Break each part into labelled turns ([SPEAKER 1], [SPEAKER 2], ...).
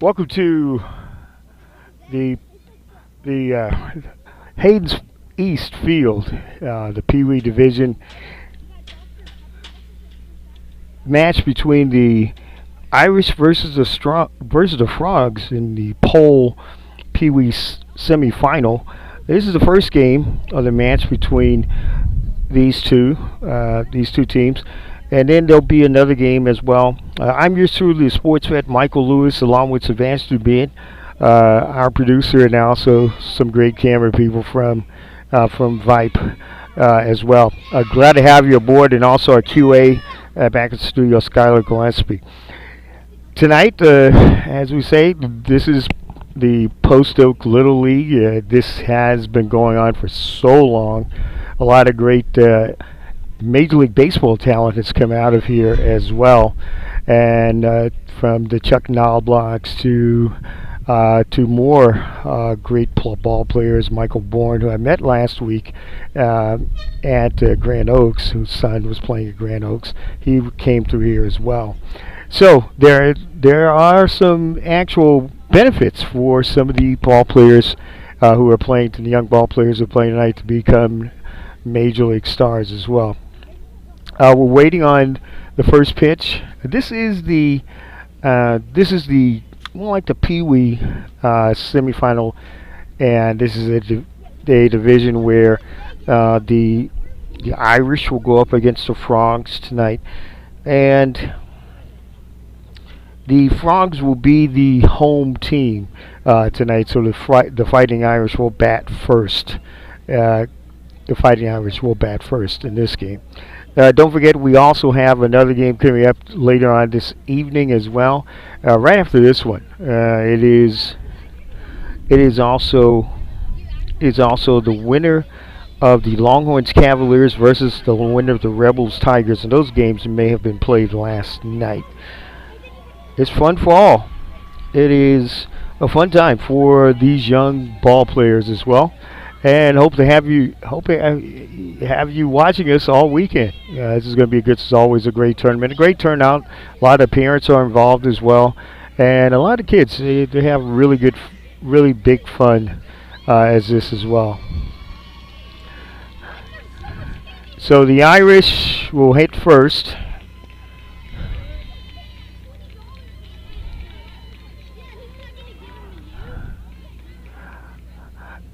[SPEAKER 1] Welcome to the Hayden's East Field, the Pee Wee Division match between the Irish versus the Frogs in the Pole Pee Wee semifinal. This is the first game of the match between these two teams. And then there'll be another game as well. I'm yours truly, the sports vet Michael Lewis, along with Sylvester Dubin, our producer, and also some great camera people from Vype as well. Glad to have you aboard, and also our QA back at the studio, Skylar Gillespie. Tonight, as we say, this is the Post Oak Little League. This has been going on for so long. A lot of great Major League Baseball talent has come out of here as well, and from the Chuck Knobblocks to more great ball players. Michael Bourne, who I met last week at Grand Oaks, whose son was playing at Grand Oaks, he came through here as well. So there are some actual benefits for some of the ball players who are playing, to the young ball players who are playing tonight, to become Major League stars as well. We're waiting on the first pitch. This is the more like the Pee Wee semifinal, and this is a division where the Irish will go up against the Frogs tonight, and the Frogs will be the home team tonight. So the Fighting Irish will bat first. The Fighting Irish will bat first in this game. Don't forget, we also have another game coming up later on this evening as well. Right after this one, it is also the winner of the Longhorns Cavaliers versus the winner of the Rebels Tigers, and those games may have been played last night. It's fun for all. It is a fun time for these young ball players as well. And hope to have you watching us all weekend. This is going to be it's always a great tournament, a great turnout. A lot of parents are involved as well, and a lot of kids. They have really big fun as this as well. So the Irish will hit first.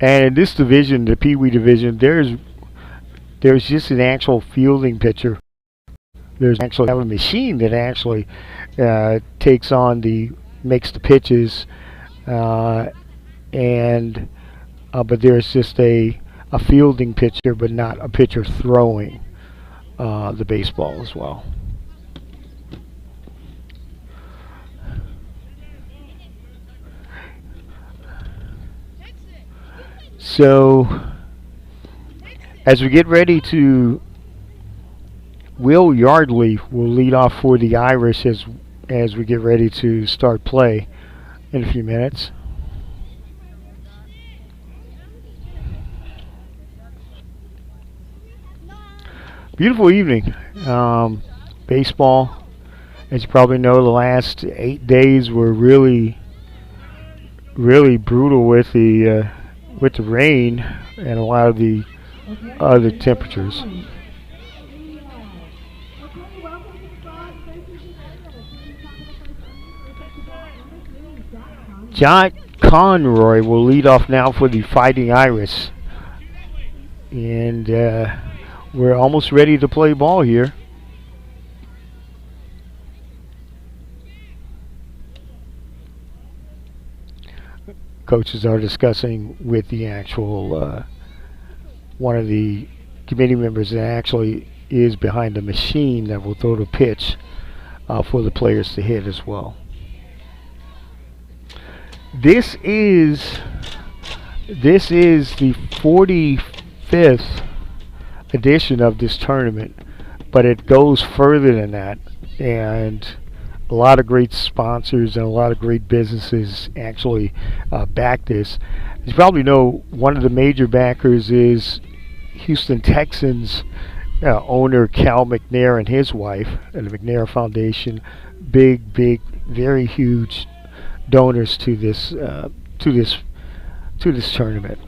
[SPEAKER 1] And in this division, the Pee Wee division, there's just an actual fielding pitcher. There's actually have a machine that actually takes on makes the pitches, and but there's just a fielding pitcher, but not a pitcher throwing the baseball as well. So as we get ready to, Will Yardley will lead off for the Irish as we get ready to start play in a few minutes. Beautiful evening. Baseball, as you probably know, the last 8 days were really, really brutal with the rain and a lot of the other temperatures. Jack Conroy will lead off now for the Fighting Irish. And we're almost ready to play ball here. Coaches are discussing with the actual one of the committee members that actually is behind the machine that will throw the pitch for the players to hit as well. This is the 45th edition of this tournament, but it goes further than that, and a lot of great sponsors and a lot of great businesses actually back this. As you probably know, one of the major backers is Houston Texans owner Cal McNair and his wife, and the McNair Foundation. Big, very huge donors to this tournament.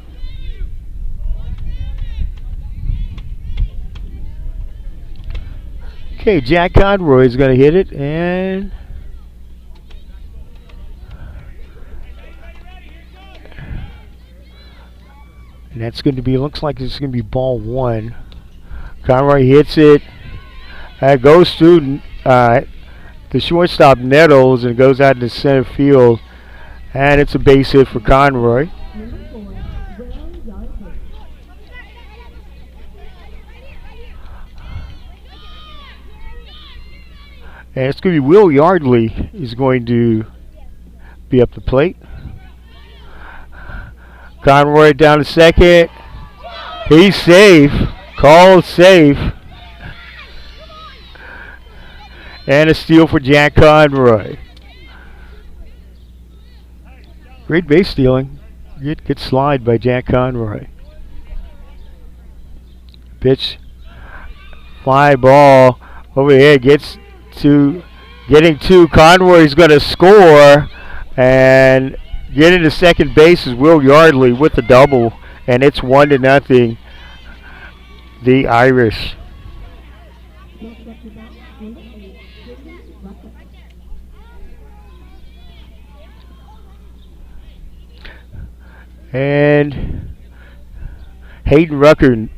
[SPEAKER 1] Okay, Jack Conroy is going to hit it, and that's going to be, looks like it's going to be ball one. Conroy hits it. Goes through the shortstop Nettles and goes out into center field, and it's a base hit for Conroy. And it's going to be Will Yardley is going to be up the plate. Conroy down to second. He's safe. Called safe. And a steal for Jack Conroy. Great base stealing. Good slide by Jack Conroy. Pitch. Fly ball over here. Getting to Conroy's going to score, and getting to second base is Will Yardley with the double, and it's 1-0. The Irish. And Hayden Rucker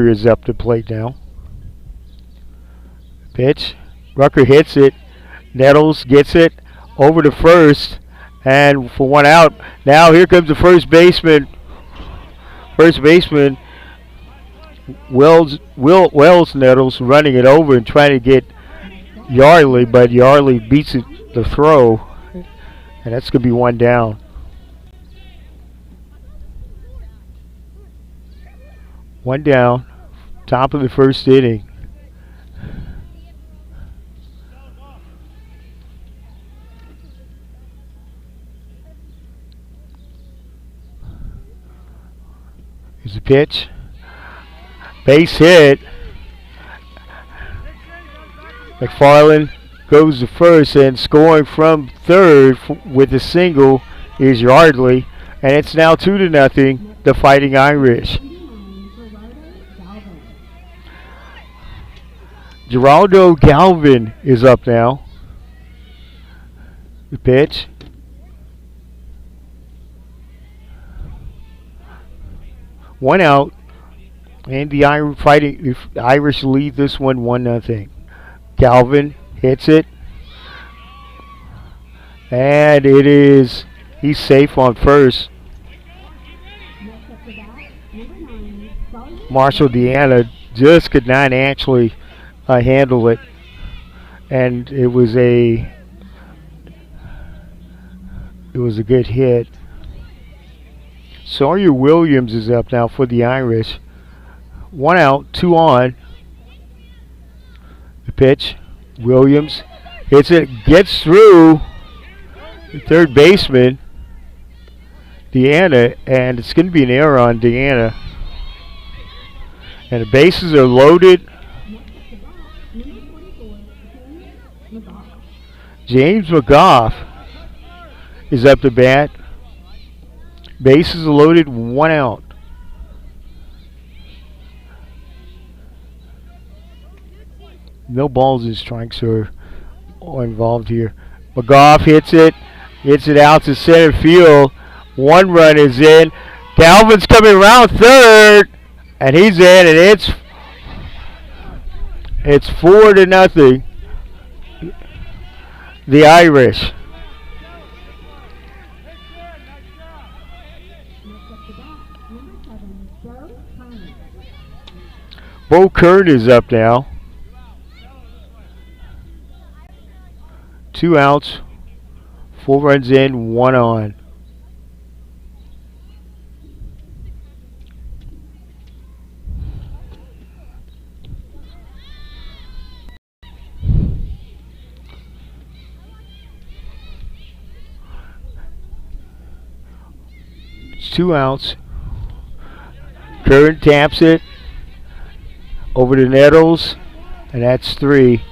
[SPEAKER 1] is up to plate now. Pitch. Rucker hits it. Nettles gets it over to first, and for one out. Now here comes the first baseman. First baseman Wells Nettles running it over and trying to get Yardley, but Yardley beats the throw, and that's going to be one down. One down, top of the first inning. Here's the pitch. Base hit. McFarland goes to first, and scoring from third with a single is Yardley, and it's now 2-0, the Fighting Irish. Geraldo Galvin is up now. The pitch. One out, and the Irish lead this one 1-0. Calvin hits it, and it is he's safe on first. Marshall Deanna just could not actually handle it, and it was a good hit. Sawyer Williams is up now for the Irish. One out, two on. The pitch. Williams hits it, gets through the third baseman, Deanna, and it's going to be an error on Deanna. And the bases are loaded. James McGough is up to bat. Bases are loaded, one out. No balls and strikes are involved here. McGough hits it out to center field. One run is in. Calvin's coming around third, and he's in, and it's 4-0. The Irish. Bo Kern is up now. 2 outs, 4 runs in, 1 on. It's 2 outs. Kern taps it over to Nettles, and that's 3.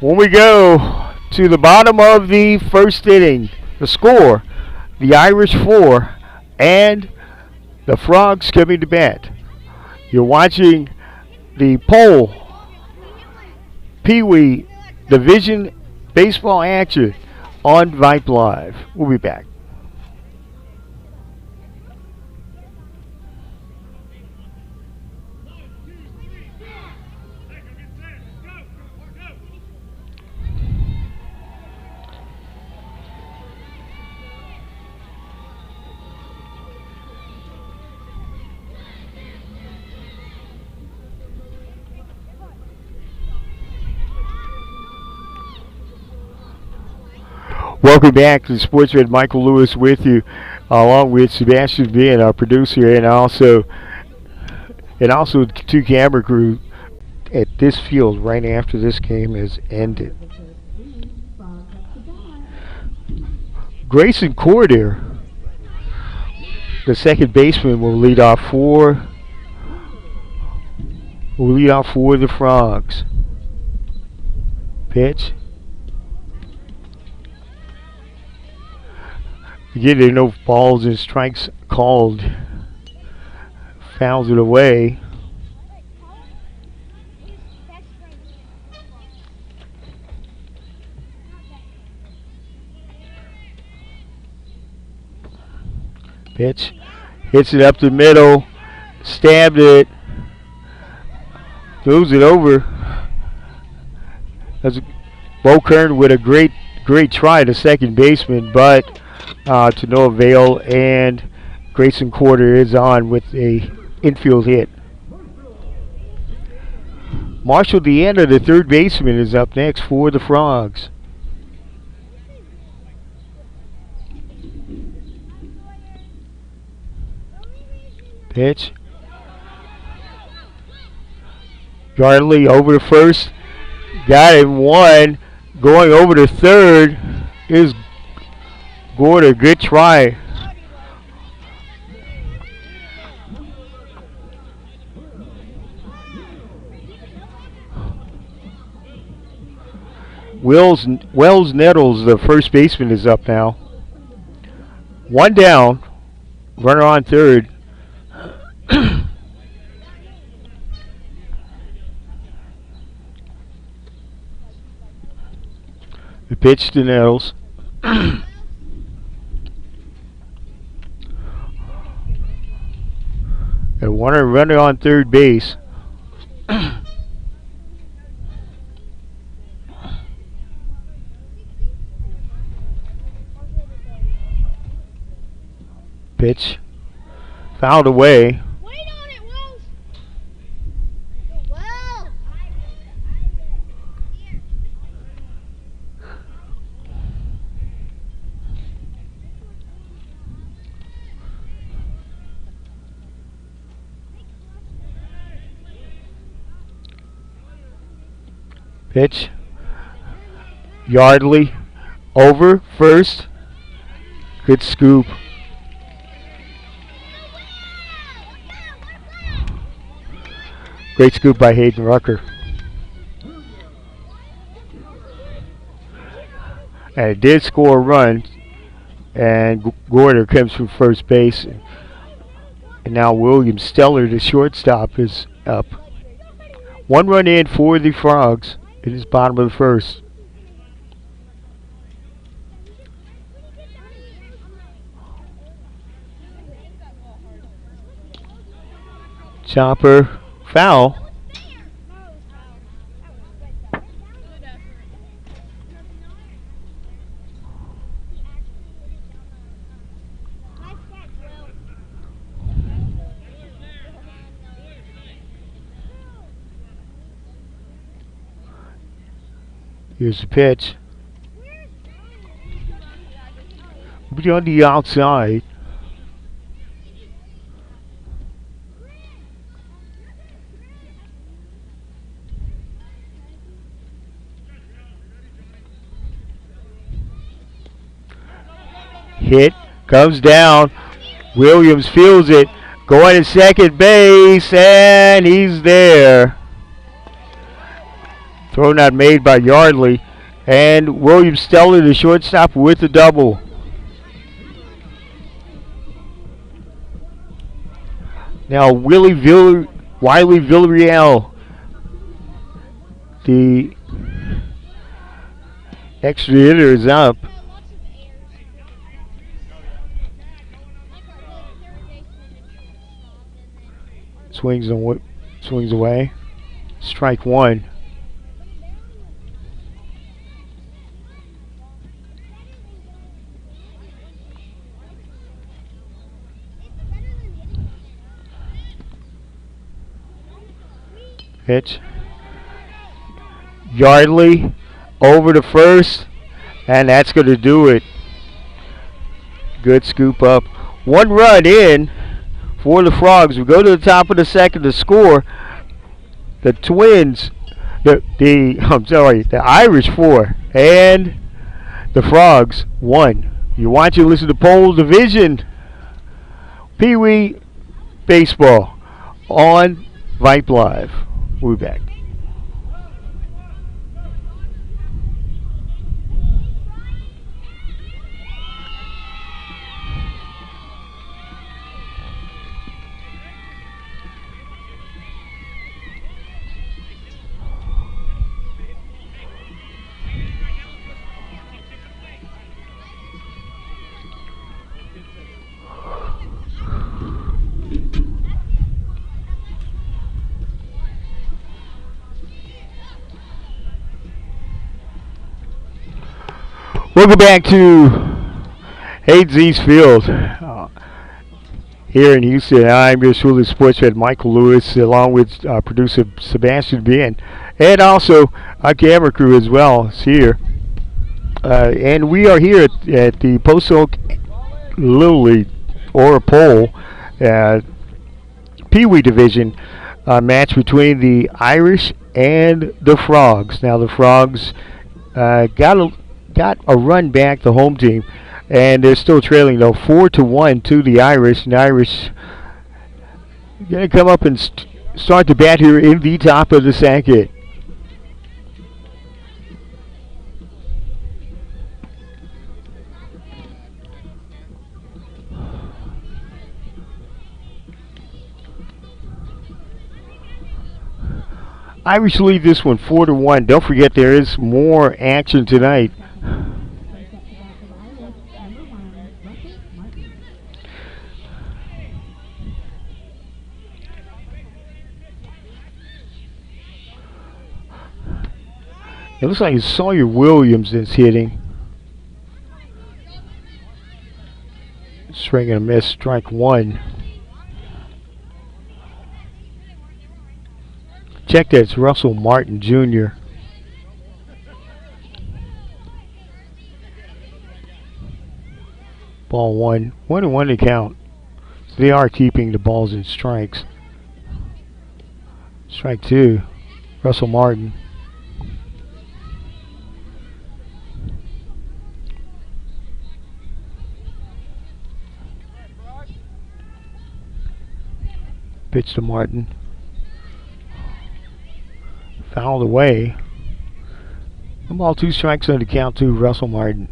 [SPEAKER 1] When we go to the bottom of the first inning, the score, the Irish 4 and the Frogs coming to bat. You're watching the Pole Pee Wee Division baseball action on Vype Live. We'll be back. Welcome back to Sports Red. Michael Lewis with you, along with Sebastian Bean, our producer, and also the 2 camera crew at this field right after this game has ended. Grayson Corder, the second baseman, will lead off for the Frogs. Pitch. Again, there are no balls and strikes called. Fouls it away. Pitch. Hits it up the middle. Stabbed it. Throws it over. That's Bo Kern with a great try to second baseman, but to no avail, and Grayson Corder is on with a infield hit. Marshall Deanna, the third baseman, is up next for the Frogs. Pitch. Yardley over to first. Got him, one. Going over to third is Gorder. Good try. Wells Nettles, the first baseman, is up now. One down. Runner on third. The pitch to Nettles. One runner on third base. Pitch. Fouled away. Pitch. Yardley over first. Good scoop. Great scoop by Hayden Rucker. And it did score a run. And Gorder comes from first base. And now William Steller, the shortstop, is up. One run in for the Frogs. It is bottom of the first. Chopper, foul. Here's the pitch. Be on the outside. Hit, comes down. Williams fields it. Going to second base, and he's there. Throw not made by Yardley. And William Steller, the shortstop, with the double. Now Wiley Villarreal, the extra hitter, is up. Swings away. Strike one. Pitch. Yardley over to first, and that's going to do it. Good scoop up. One run in for the Frogs. We go to the top of the second to score. The Twins, the Irish 4 and the Frogs 1. You're watching, listen to Pole Division Pee Wee Baseball on Vype Live. We'll be back. Welcome back to Hayes Field here in Houston. I'm your truly sports head Michael Lewis, along with producer Sebastian Bien, and also our camera crew as well is here. And we are here at the Post Oak Little League or Pole Pee Wee Division match between the Irish and the Frogs. Now the Frogs got a run back, the home team, and they're still trailing though 4-1 to the Irish. And the Irish gonna come up and start the bat here in the top of the second. Irish lead this one 4-1. Don't forget there is more action tonight. It looks like it's Sawyer Williams that's hitting. Swing and a miss, strike one. Check that, it's Russell Martin Jr. Ball one. 1-1 to count. So they are keeping the balls in strikes. Strike two. Russell Martin. Pitch to Martin. Fouled away. 1 ball, 2 strikes on the count to Russell Martin.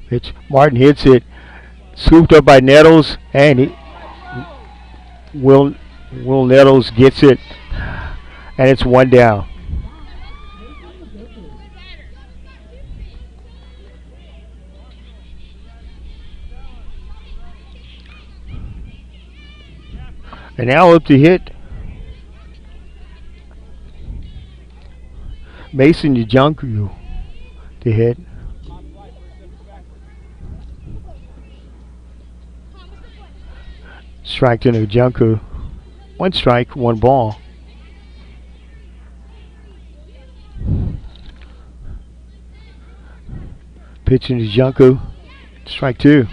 [SPEAKER 1] Pitch. Martin hits it. Scooped up by Nettles, and Will Nettles gets it, and it's 1 down. And now up to hit Mason Yajunku to hit. Strike to Yajunku. 1 strike, 1 ball. Pitch to Yajunku. Strike 2.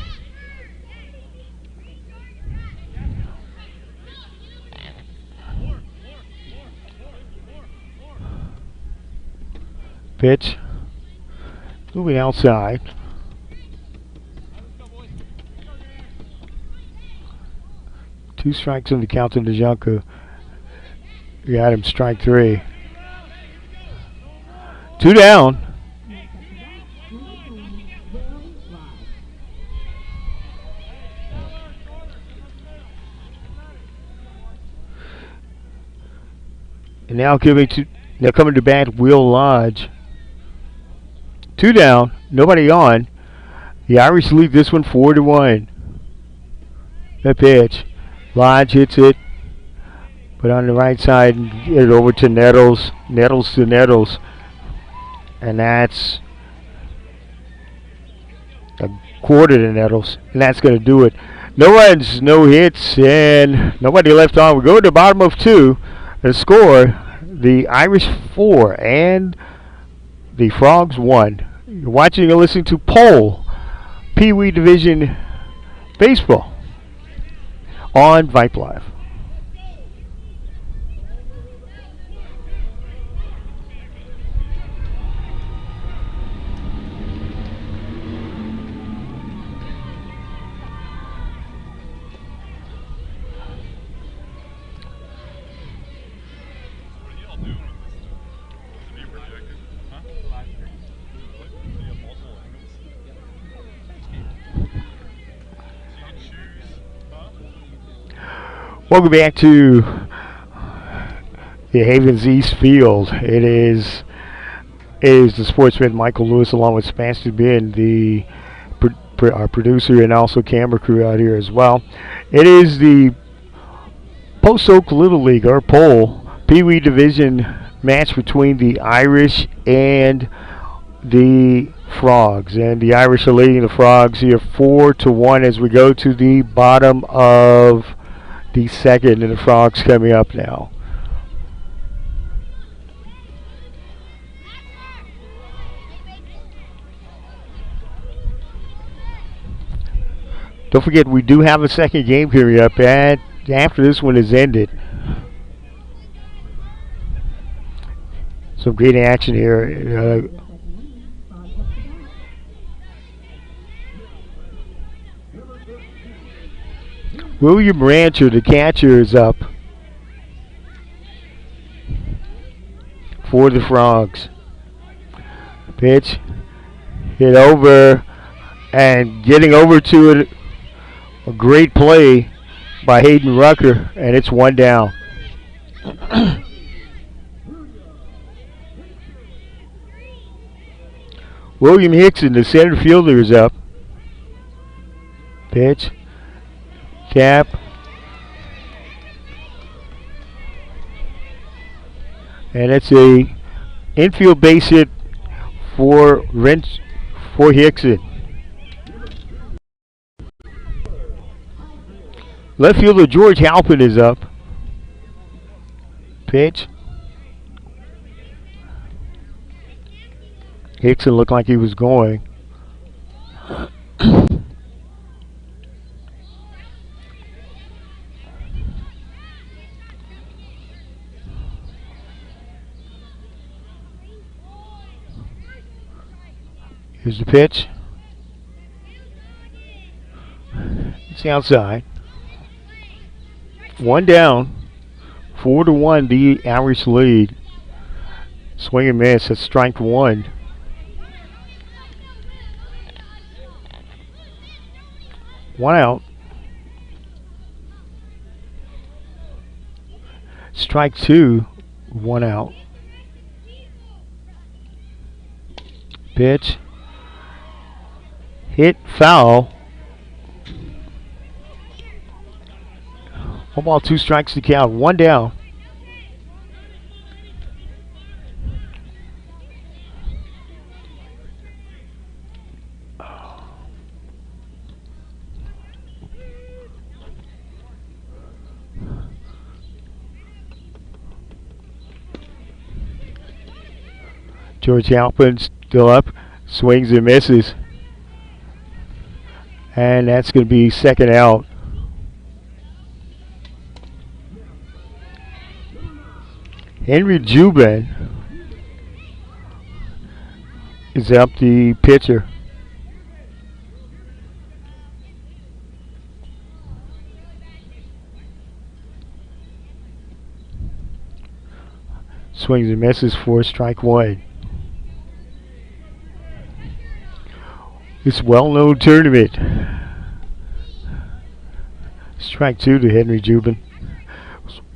[SPEAKER 1] Pitch. Moving outside. Two strikes on the count to Yajunku. You got him, strike 3. 2 down. And now coming to bat, Will Lodge. 2 down, nobody on. The Irish lead this one 4-1. The pitch. Lodge hits it, but on the right side, get it over to Nettles. Nettles to Nettles. And that's a quarter to Nettles. And that's going to do it. No runs, no hits, and nobody left on. We go to the bottom of 2. The score, the Irish 4 and the Frogs 1. You're watching and listening to Pole Pee Wee Division Baseball on Vype Live. Welcome back to the Havens East Field. It is the sportsman Michael Lewis along with Spencer Ben, the our producer and also camera crew out here as well. It is the Post Oak Little League, or Pole, Pee Wee Division match between the Irish and the Frogs. And the Irish are leading the Frogs here 4-1 as we go to the bottom of the second, and the Frogs coming up now. Don't forget, we do have a second game coming up after this one is ended. Some great action here. William Rancher, the catcher, is up for the Frogs. Pitch, hit over, and getting over to it, a great play by Hayden Rucker, and it's 1 down. William Hickson, the center fielder, is up. Pitch. Tap, And it's a infield base hit for Hickson. Left fielder George Halpin is up. Pitch. Hickson looked like he was going. Here's the pitch. It's outside. One down. 4-1 the Irish lead. Swing and miss at strike one. One out. Strike two. One out. Pitch. Hit foul. 1 ball, 2 strikes to count. One down. George Halpin still up. Swings and misses. And that's going to be second out. Henry Jubin is up, the pitcher. Swings and misses for strike one. This well-known tournament. Strike two to Henry Jubin.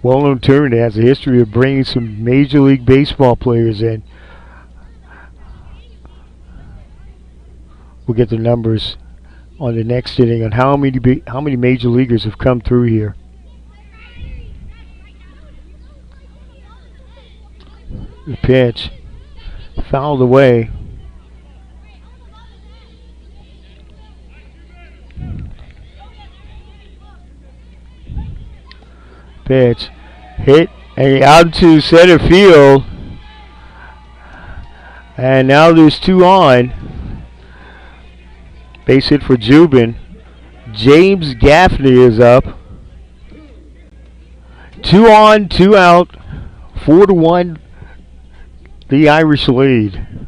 [SPEAKER 1] Well-known tournament has a history of bringing some Major League Baseball players in. We'll get the numbers on the next inning on how many major leaguers have come through here. The pitch fouled away. Pitch hit and out to center field, and now there's 2 on. Base hit for Jubin. James Gaffney is up. 2 on, 2 out. 4-1 the Irish lead.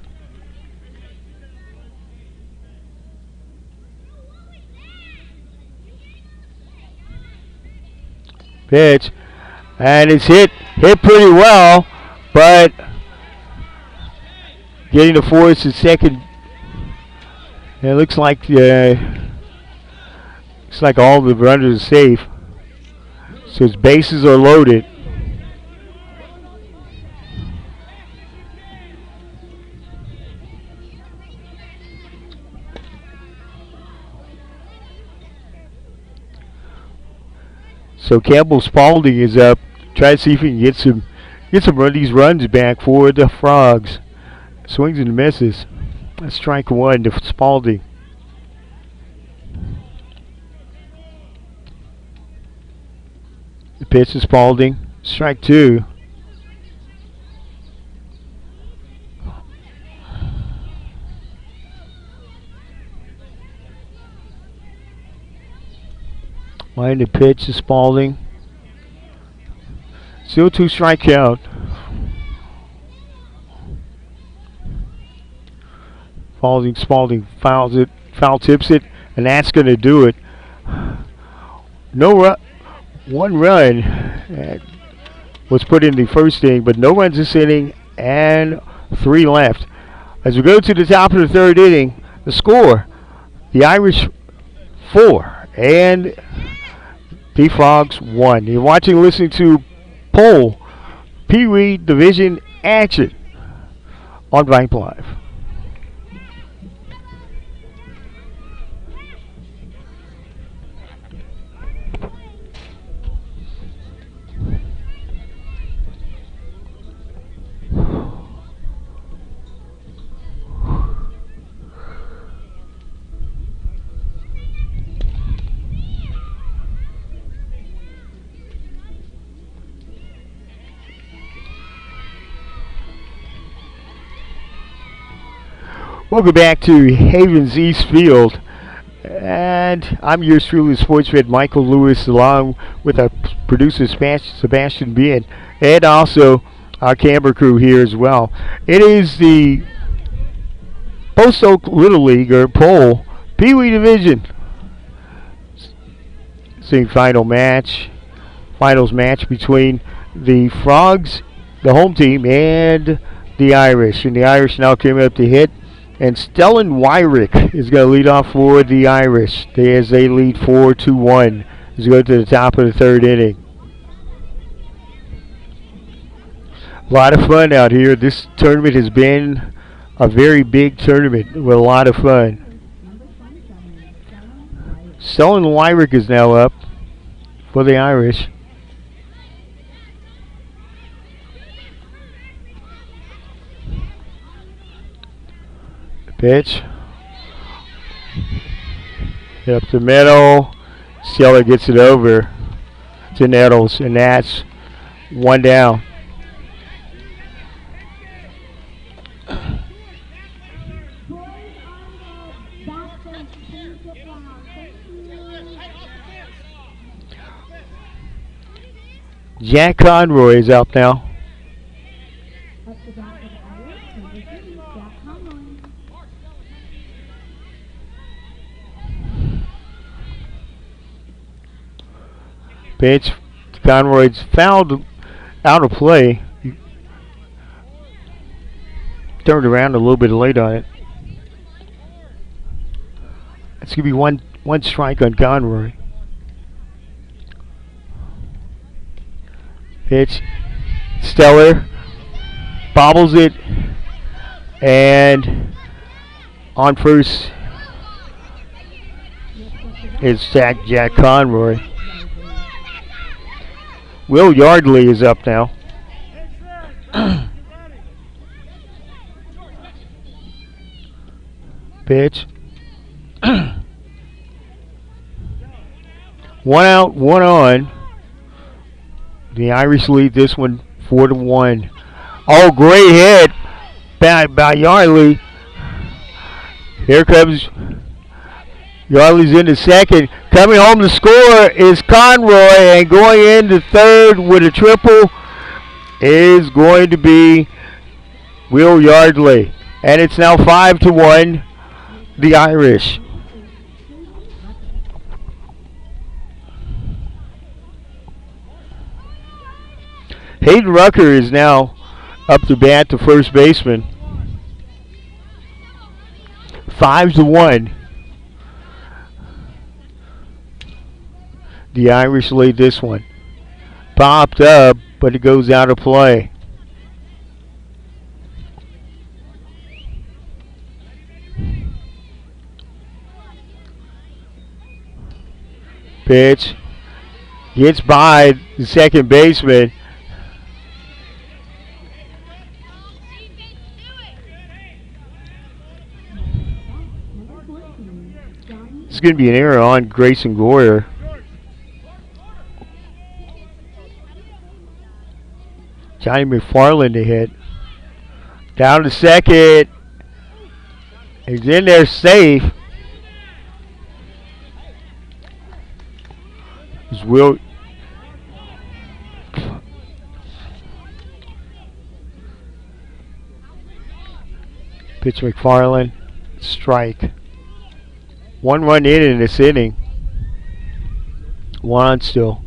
[SPEAKER 1] Pitch, and it's hit pretty well, but getting to fourth and second. It looks like all the runners are safe, so his bases are loaded. So Campbell Spalding is up. Try to see if he can get some these runs back for the Frogs. Swings and misses. That's strike one to Spalding. The pitch to Spalding. Strike two. Line the pitch to Spalding. Still 2 strike count. Spalding fouls it, foul tips it, and that's going to do it. One run was put in the first inning, but no runs this inning, and 3 left. As we go to the top of the third inning, the score: the Irish 4 and the Frogs 1. You're watching and listening to Pole Pee Wee Division action on Vype Live. Welcome back to Havens East Field. And I'm yours truly, sports vet Michael Lewis, along with our producer Sebastian Bean, and also our camera crew here as well. It is the Post Oak Little League, or Pole, Pee Wee Division semifinal match, finals match between the Frogs, the home team, and the Irish. And the Irish now coming up to hit. And Stellan Wyrick is going to lead off for the Irish as they lead 4-1 as we go to the top of the third inning. A lot of fun out here. This tournament has been a very big tournament with a lot of fun. Stellan Wyrick is now up for the Irish. Pitch. Up the middle. Seller gets it over to Nettles, and that's one down. Jack Conroy is up now. Pitch. Conroy's fouled out of play. He turned around a little bit late on it. It's going to be one strike on Conroy. Pitch. Stellar bobbles it, and on first is Jack Conroy. Will Yardley is up now. Pitch. One out, one on. The Irish lead this one 4-1. Oh, great hit by Yardley. Here comes Yardley's into second. Coming home to score is Conroy, and going into third with a triple is going to be Will Yardley. And it's now 5-1, the Irish. Hayden Rucker is now up to bat, to first baseman. 5-1. The Irish lead this one. Popped up, but it goes out of play. Pitch. Gets by the second baseman. It's going to be an error on Grayson Goyer. Johnny McFarland to hit. Down to second. He's in there safe. It's Will. Pitch McFarland. Strike. 1 run in this inning. One on still.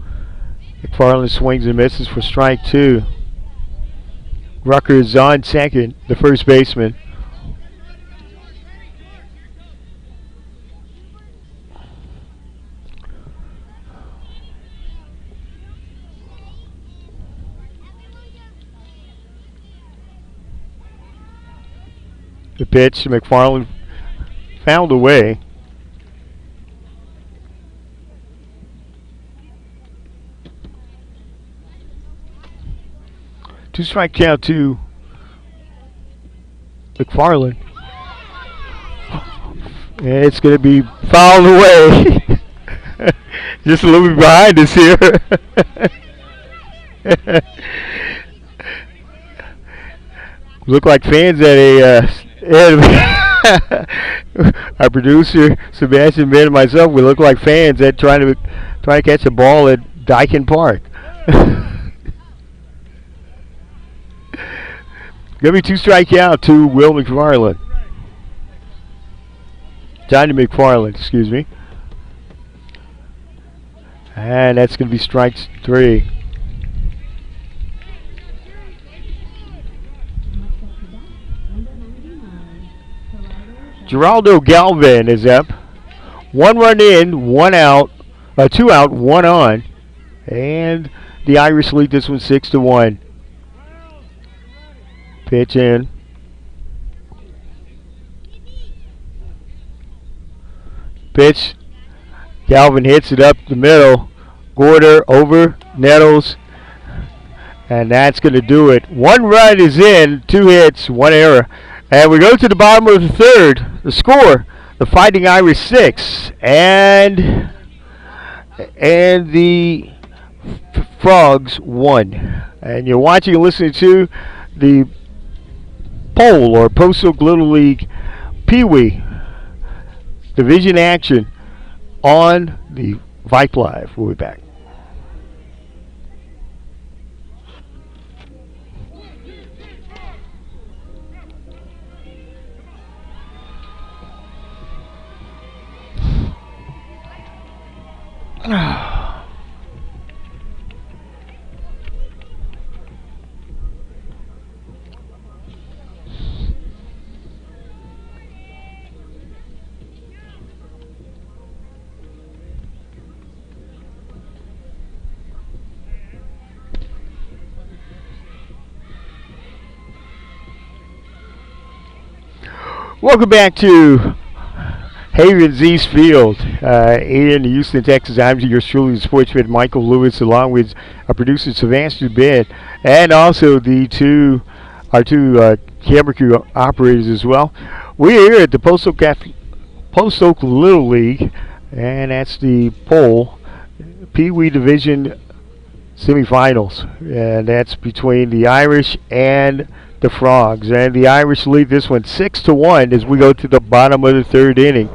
[SPEAKER 1] McFarland swings and misses for strike 2. Rucker is on second, the first baseman. The pitch, McFarland fouled away. Two strike count to McFarland. And it's going to be fouled away. Just a little bit behind us here. Look like fans at a Our producer, Sebastian, Ben, and myself, we look like fans that trying to catch a ball at Dyken Park. Gonna be two strikeout to Will McFarland. Johnny McFarland, excuse me. And that's gonna be strike three. Geraldo Galvin is up. One run in, one out, two out, one on. And the Irish lead this one 6-1. Pitch in. Pitch. Galvin hits it up the middle. Gorder over, Nettles. And that's going to do it. One run is in, two hits, one error. And we go to the bottom of the third. The score, the Fighting Irish 6 and the Frogs 1. And you're watching and listening to the Pole or Post Oak Little League Pee Wee Division action on the Vype Live. We'll be back. Welcome back to Havens East Field in Houston, Texas. I'm yours truly, the sportsman Michael Lewis, along with our producer Sebastian Ben, and also our two camera crew operators as well. We're here at the Post Oak Little League, and that's the Pole Pee Wee Division semifinals, and that's between the Irish and the Frogs, and the Irish lead this one 6-1 as we go to the bottom of the third inning.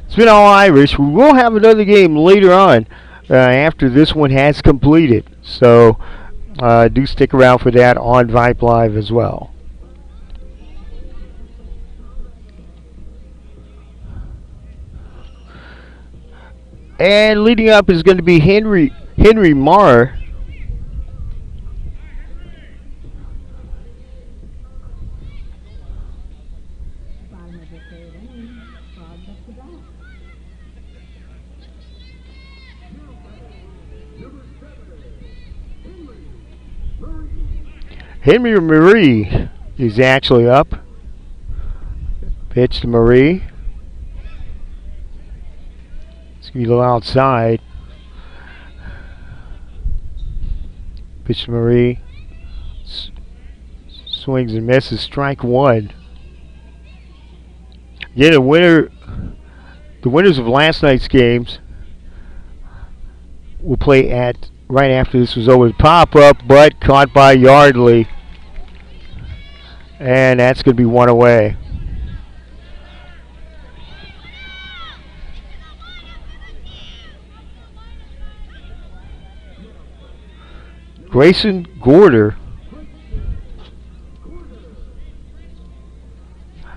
[SPEAKER 1] It's been all Irish. We will have another game later on after this one has completed, so do stick around for that on Vype Live as well. And leading up is going to be Henry Marr. Henry Marie is actually up. Pitch to Marie. It's going to be a little outside. Pitch to Marie. Swings and misses. Strike one. Yeah, the winners of last night's games will play at right after this was over. Pop up, but caught by Yardley. And that's going to be one away. Grayson Gorder,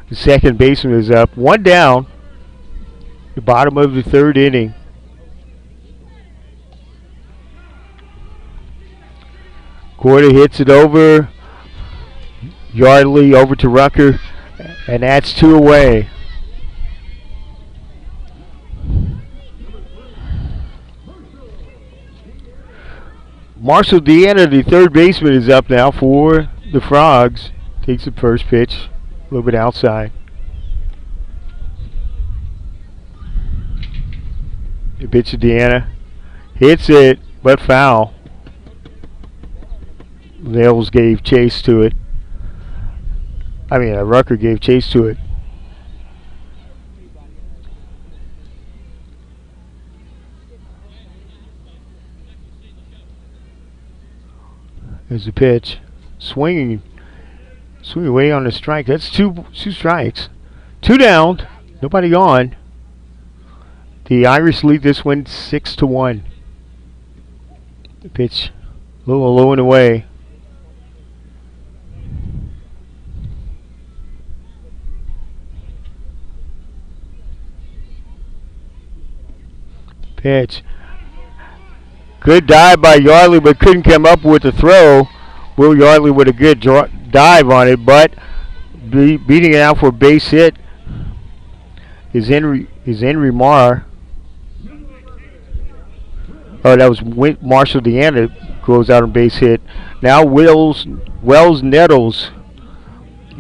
[SPEAKER 1] the second baseman, is up. One down. The bottom of the third inning. Gorder hits it over. Yardley over to Rucker, and that's two away. Marshall Deanna, the third baseman, is up now for the Frogs. Takes the first pitch, a little bit outside. The pitch to Deanna. Hits it, but foul. Nails gave chase to it. Rucker gave chase to it. There's the pitch. Swinging Swing away on the strike. That's two strikes. Two down. Nobody on. The Irish lead this one 6-1. The pitch a little low and away. Pitch. Good dive by Yardley, but couldn't come up with the throw. Will Yardley with a good dive on it, but beating it out for a base hit is Henry Marr. Oh, that was Marshall Deanna goes out on base hit. Now Wells Nettles,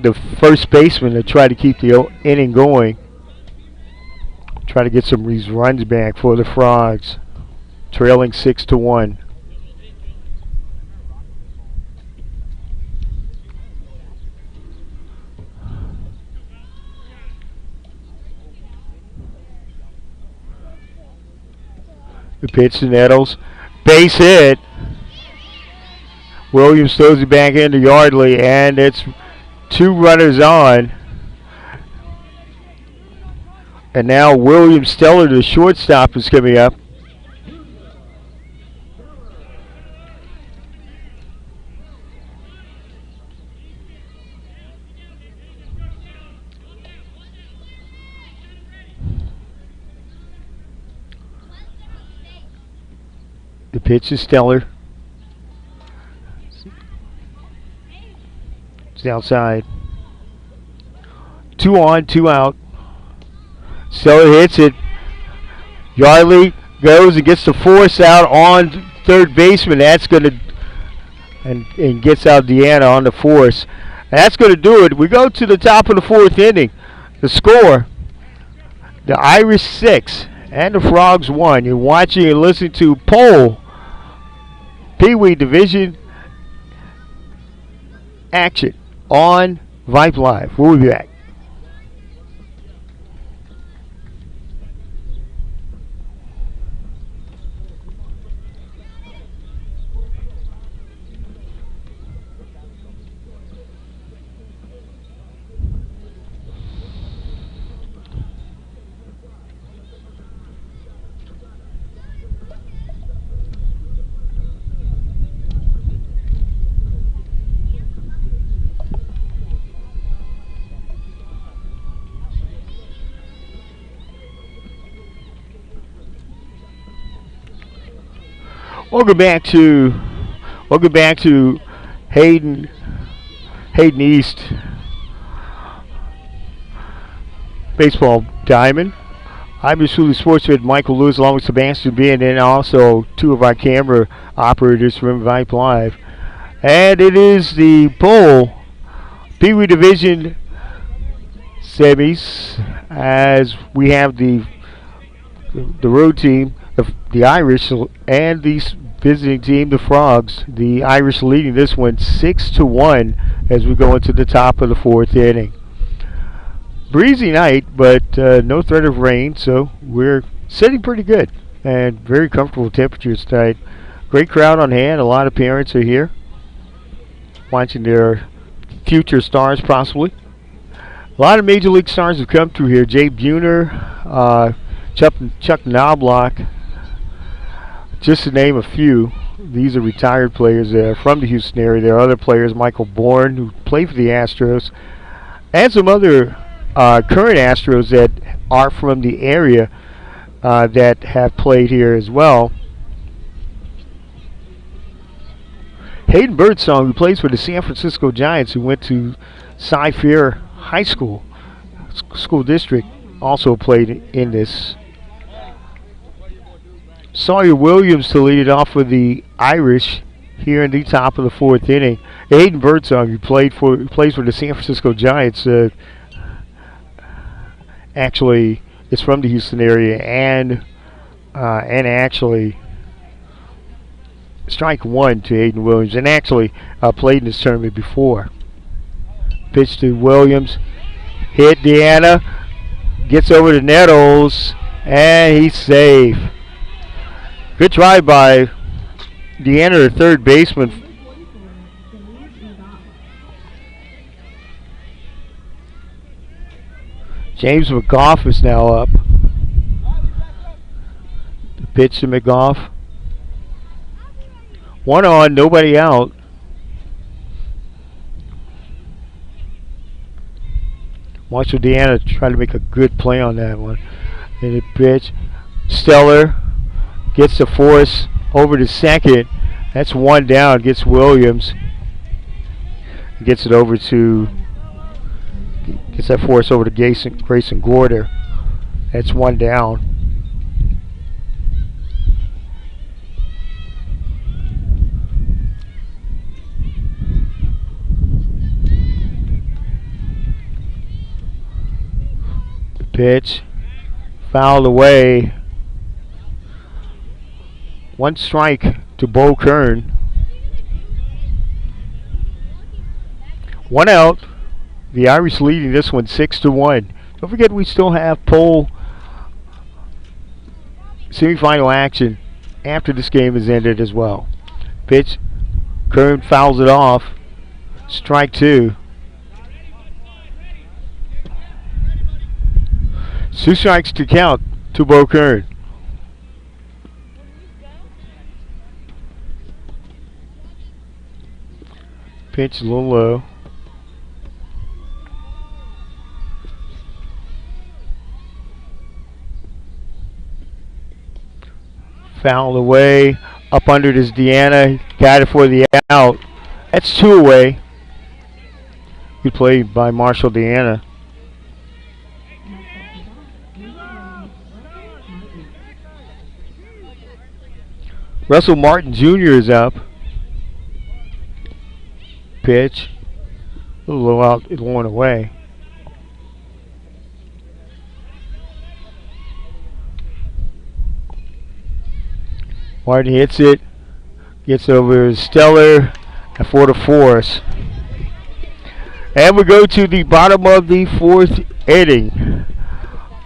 [SPEAKER 1] the first baseman, to try to keep the inning going. Try to get some of these runs back for the Frogs, trailing 6-1. The pitch to Nettles. Base hit. Williams throws it back into Yardley, and it's two runners on. And now William Steller, the shortstop, is coming up. The pitch is Steller. It's outside. 2 on, 2 out. Steller hits it. Yardley goes and gets the force out on third baseman. That's going to and gets out Deanna on the force. That's going to do it. We go to the top of the fourth inning. The score: the Irish 6 and the Frogs 1. You're watching and listening to Pole Pee Wee Division action on Vype Live. We'll be back. Welcome back to Hayden East Baseball Diamond. I'm your truly sports vet, Michael Lewis, along with Sebastian B, and also two of our camera operators from Vype Live. And it is the Pole Pee Wee Division semis, as we have the road team, the Irish, and the visiting team, the Frogs. The Irish leading this one 6-1 as we go into the top of the fourth inning. Breezy night, but no threat of rain, so we're sitting pretty good and very comfortable temperatures tonight. Great crowd on hand. A lot of parents are here watching their future stars, possibly. A lot of Major League stars have come through here. Jay Buhner, Chuck Knobloch, just to name a few. These are retired players from the Houston area. There are other players, Michael Bourne, who played for the Astros, and some other current Astros that are from the area that have played here as well. Hayden Birdsong, who plays for the San Francisco Giants, who went to Cy-Fair High School district, also played in this. Sawyer Williams to lead it off for the Irish here in the top of the fourth inning. Hayden Birdsong, who plays for the San Francisco Giants, actually is from the Houston area, and actually strike one to Hayden Williams, and actually played in this tournament before. Pitch to Williams, hit Deanna, gets over to Nettles, and he's safe. Good try by Deanna, the third baseman. James McGough is now up. The pitch to McGough. One on, nobody out. Marshall Deanna trying to make a good play on that one. And the pitch. Stellar gets the force over to second. That's one down. Gets Williams. Gets it over to. Gets that force over to Grayson Gorder. That's one down. The pitch. Fouled away. One strike to Bo Kern. One out. The Irish leading this one 6-1. Don't forget we still have pole semifinal action after this game is ended as well. Pitch. Kern fouls it off. Strike two. Two strikes to count to Bo Kern. Pitch a little low. Fouled away. Up under it is Deanna. Got it for the out. That's two away. Good play by Marshall Deanna. Russell Martin Jr. is up. Pitch. A little low out. It went away. Martin hits it. Gets over to Stellar for the force. And we go to the bottom of the fourth inning.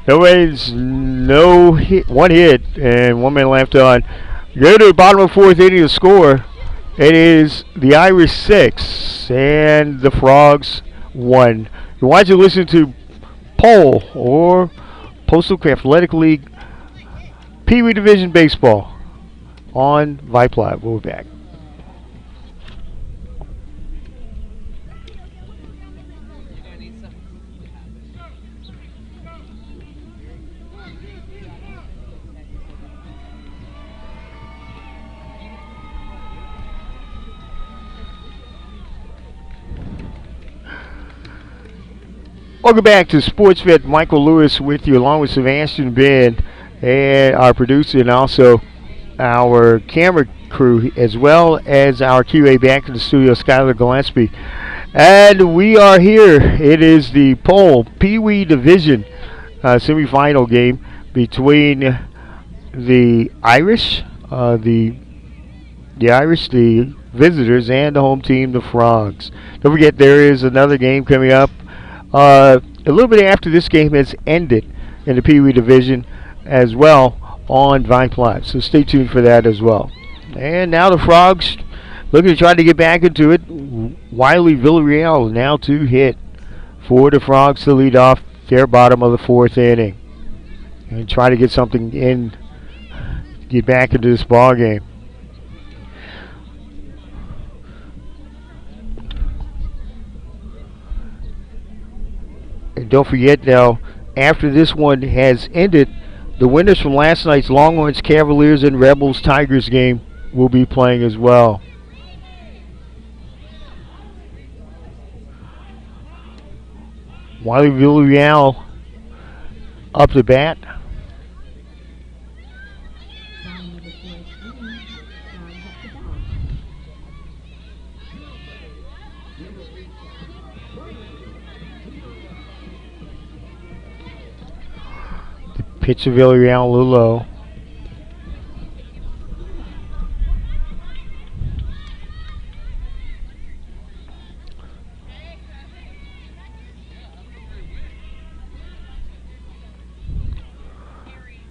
[SPEAKER 1] No hit, one hit, and 1 man left on. Go to the bottom of the fourth inning to score. It is the Irish 6 and the Frogs 1. You're watching, listen to Pole or Postal Athletic League Pee Wee Division Baseball on Vype Live. We'll be back. Welcome back to Sports Vet. Michael Lewis with you, along with Sebastian Ben and our producer, and also our camera crew, as well as our QA back in the studio, Skylar Gillespie. And we are here. It is the Pole Pee Wee Division semifinal game between the Irish, the visitors, and the home team, the Frogs. Don't forget, there is another game coming up a little bit after this game has ended in the Pee Wee Division as well on Vype Live. So stay tuned for that as well. And now the Frogs looking to try to get back into it. Wiley Villarreal now to hit for the Frogs to lead off their bottom of the fourth inning and try to get something in, get back into this ball game. And don't forget now, after this one has ended, the winners from last night's Longhorns, Cavaliers, and Rebels Tigers game will be playing as well. Wiley Villarreal up to bat. Pitch to Villarreal, a little low.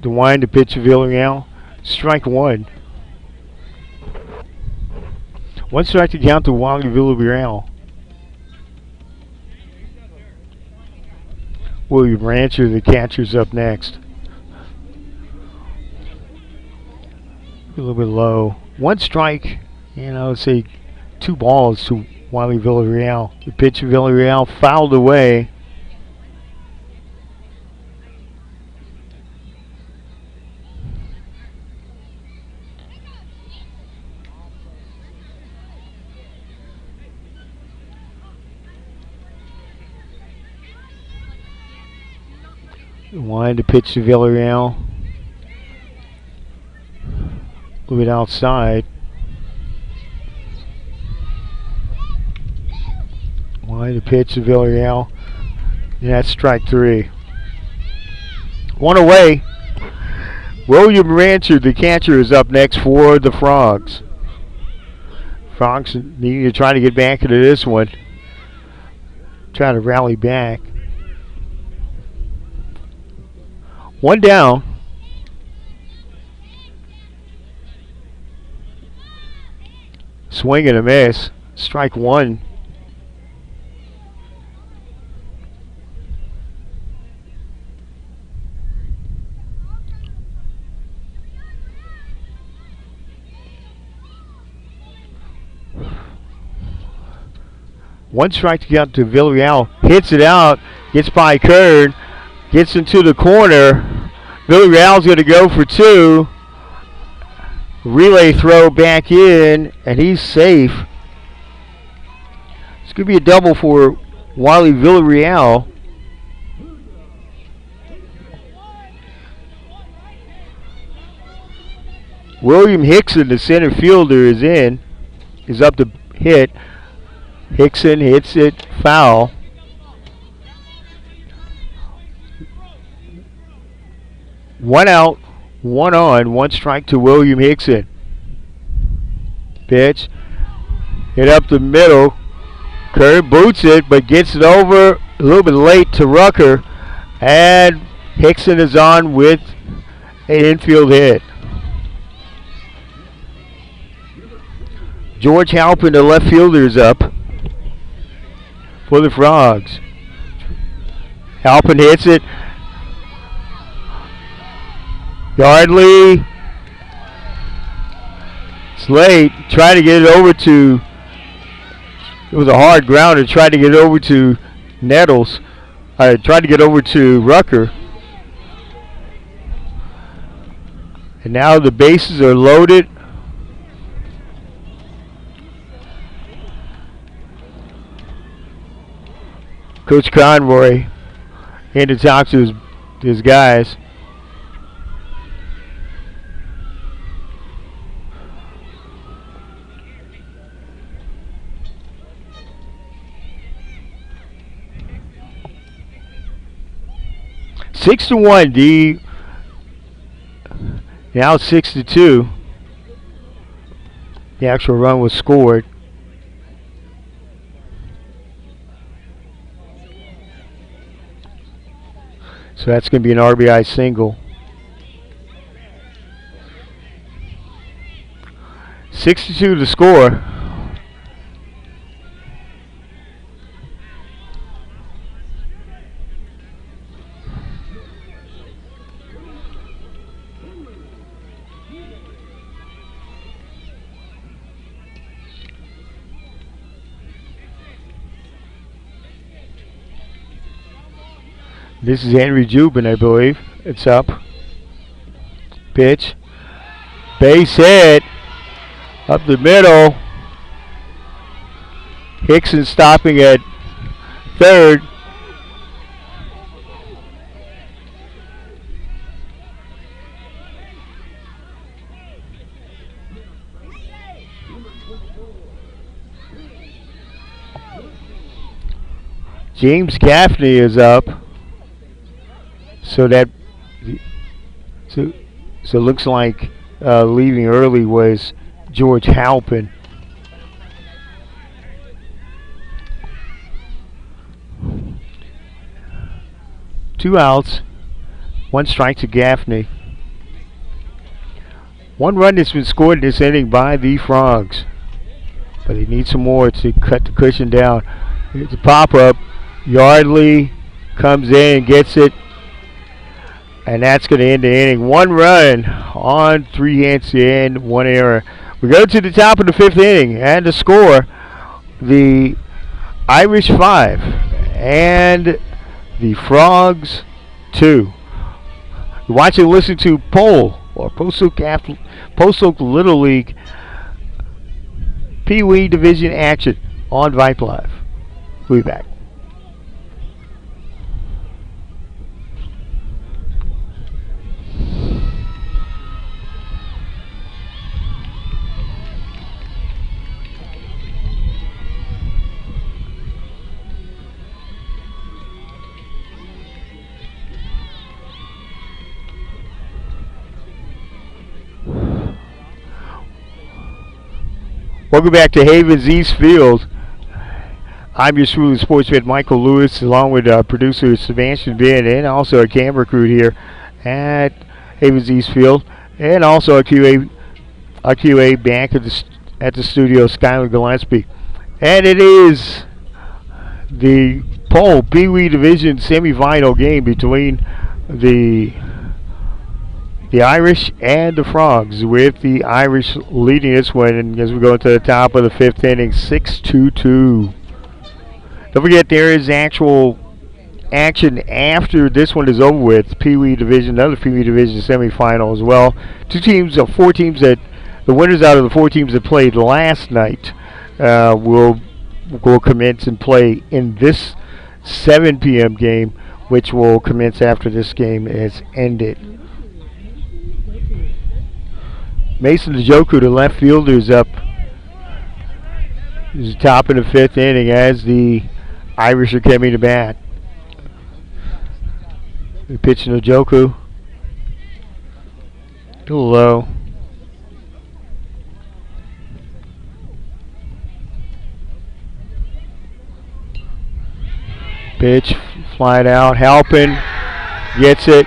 [SPEAKER 1] The wind to pitch to Villarreal. Strike one. One strike to count to Wiley Villarreal. William Rancher, the catcher's up next. A little bit low. One strike, say 2 balls to Wiley Villarreal. The pitch of Villarreal fouled away. Wanted to pitch to Villarreal. A little bit outside. Wanted to pitch to Villarreal. And that's strike 3. 1 away. William Rancher, the catcher, is up next for the Frogs. Frogs needing to try to get back into this one. Try to rally back. 1 down. Swing and a miss. Strike 1. One strike to get to Villarreal. Hits it out. Gets by Kern. Gets into the corner. Villarreal's going to go for 2. Relay throw back in, and he's safe. It's going to be a double for Wiley Villarreal. William Hickson, the center fielder, is up to hit. Hickson hits it foul. One out, 1 on, 1 strike to William Hickson. Pitch, hit up the middle. Kerr boots it, but gets it over a little bit late to Rucker. And Hickson is on with an infield hit. George Halpin, the left fielder, is up for the Frogs. Halpin hits it. Yardley. It's late. Trying to get it over to. It was a hard grounder. Tried to get it over to Nettles. Tried to get over to Rucker. And now the bases are loaded. Coach Conroy in to talk to his guys. Six to 1, D. Now 6-2. The actual run was scored. So that's going to be an RBI single. 6-2 to score. This is Henry Jubin, I believe. It's up. Pitch. Base hit. Up the middle. Hickson stopping at third. James Gaffney is up. So it looks like leaving early was George Halpin. Two outs, 1 strike to Gaffney. 1 run that's been scored this inning by the Frogs, but they need some more to cut the cushion down. Here's a pop up. Yardley comes in and gets it. And that's going to end the inning. 1 run on 3 hits and 1 error. We go to the top of the 5th inning, and the score, the Irish 5 and the Frogs 2. You're watching and listening to Pole, or Post Oak Little League Pee Wee Division action on Vype Live. We'll be back. Welcome back to Havens East Field. I'm your truly sports fan, Michael Lewis, along with producer Sebastian Ben, and also our camera crew here at Havens East Field, and also our QA back at the studio, Skylar Gillespie. And it is the Pole Pee Wee Division semifinal game between the Irish and the Frogs, with the Irish leading this one. And as we go into the top of the 5th inning, 6-2. Don't forget, there is actual action after this one is over with. Pee Wee Division, another Pee Wee Division semifinal as well. 4 teams that the winners out of the 4 teams that played last night will commence and play in this 7 p.m. game, which will commence after this game is ended. Mason Njoku, the left fielder, is up. Is the top of the 5th inning as the Irish are coming to bat. The pitch to Njoku. A little low. Pitch, flied out. Halpin gets it.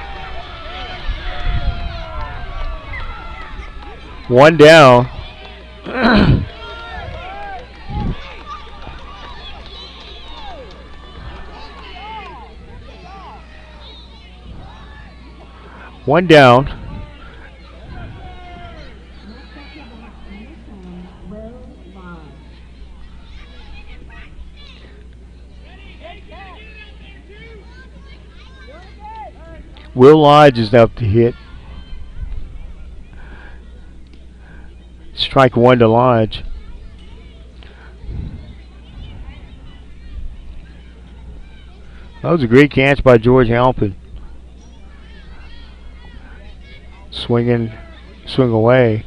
[SPEAKER 1] 1 down. One down. Will Lodge is up to hit. Strike 1 to Lodge. That was a great catch by George Halpin. Swing away.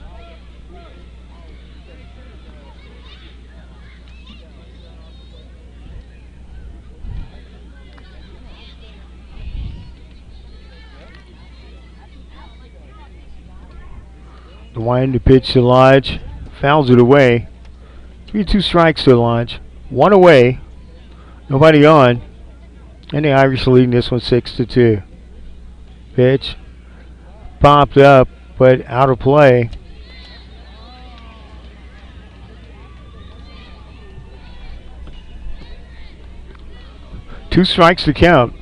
[SPEAKER 1] The wind to pitch to Lodge. Fouls it away. 3-2 strikes to Lodge. 1 away. Nobody on. And the Irish leading this one 6-2. Pitch. Popped up, but out of play. Two strikes to count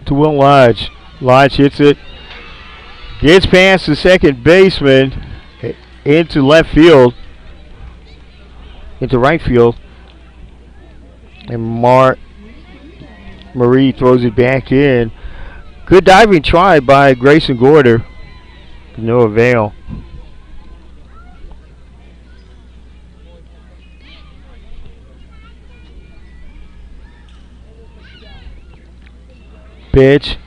[SPEAKER 1] to Will Lodge. Lodge hits it. Gets past the second baseman into left field. Into right field. And Marie throws it back in. Good diving try by Grayson Gorder. No avail. Pitch.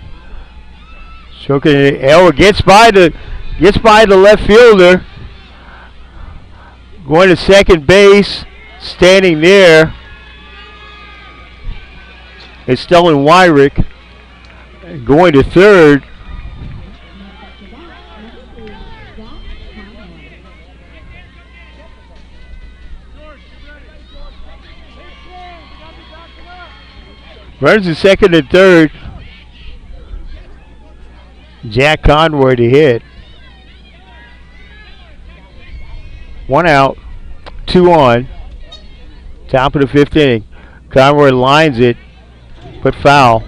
[SPEAKER 1] Stroking it. Elwood gets by the left fielder. Going to second base. Standing there is Stellan Wyrick. Going to third. Runs to second and third. Jack Conroy to hit. 1 out, 2 on. Top of the 5th inning. Conroy lines it. but foul.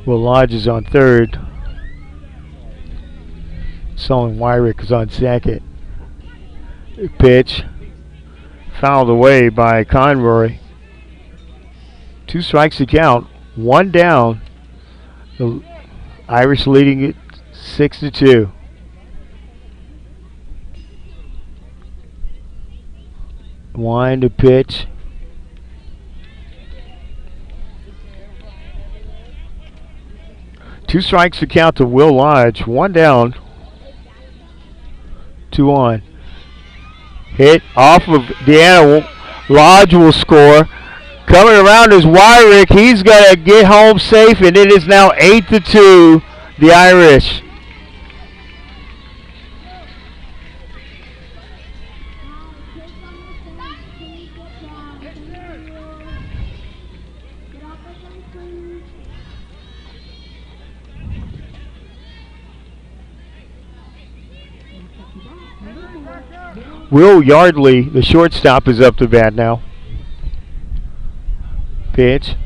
[SPEAKER 1] Will Lodge is on third. Solon Wyrick is on second. Pitch. Fouled away by Conroy. 2 strikes to count. 1 down. The Irish leading it 6-2. Wind to pitch. Two strikes to count to Will Lodge. 1 down. 2 on. Hit off of Deanna. Lodge will score. Coming around is Wyrick. He's got to get home safe, and it is now 8-2, the Irish. Will Yardley, the shortstop, is up to bat now. Pitch.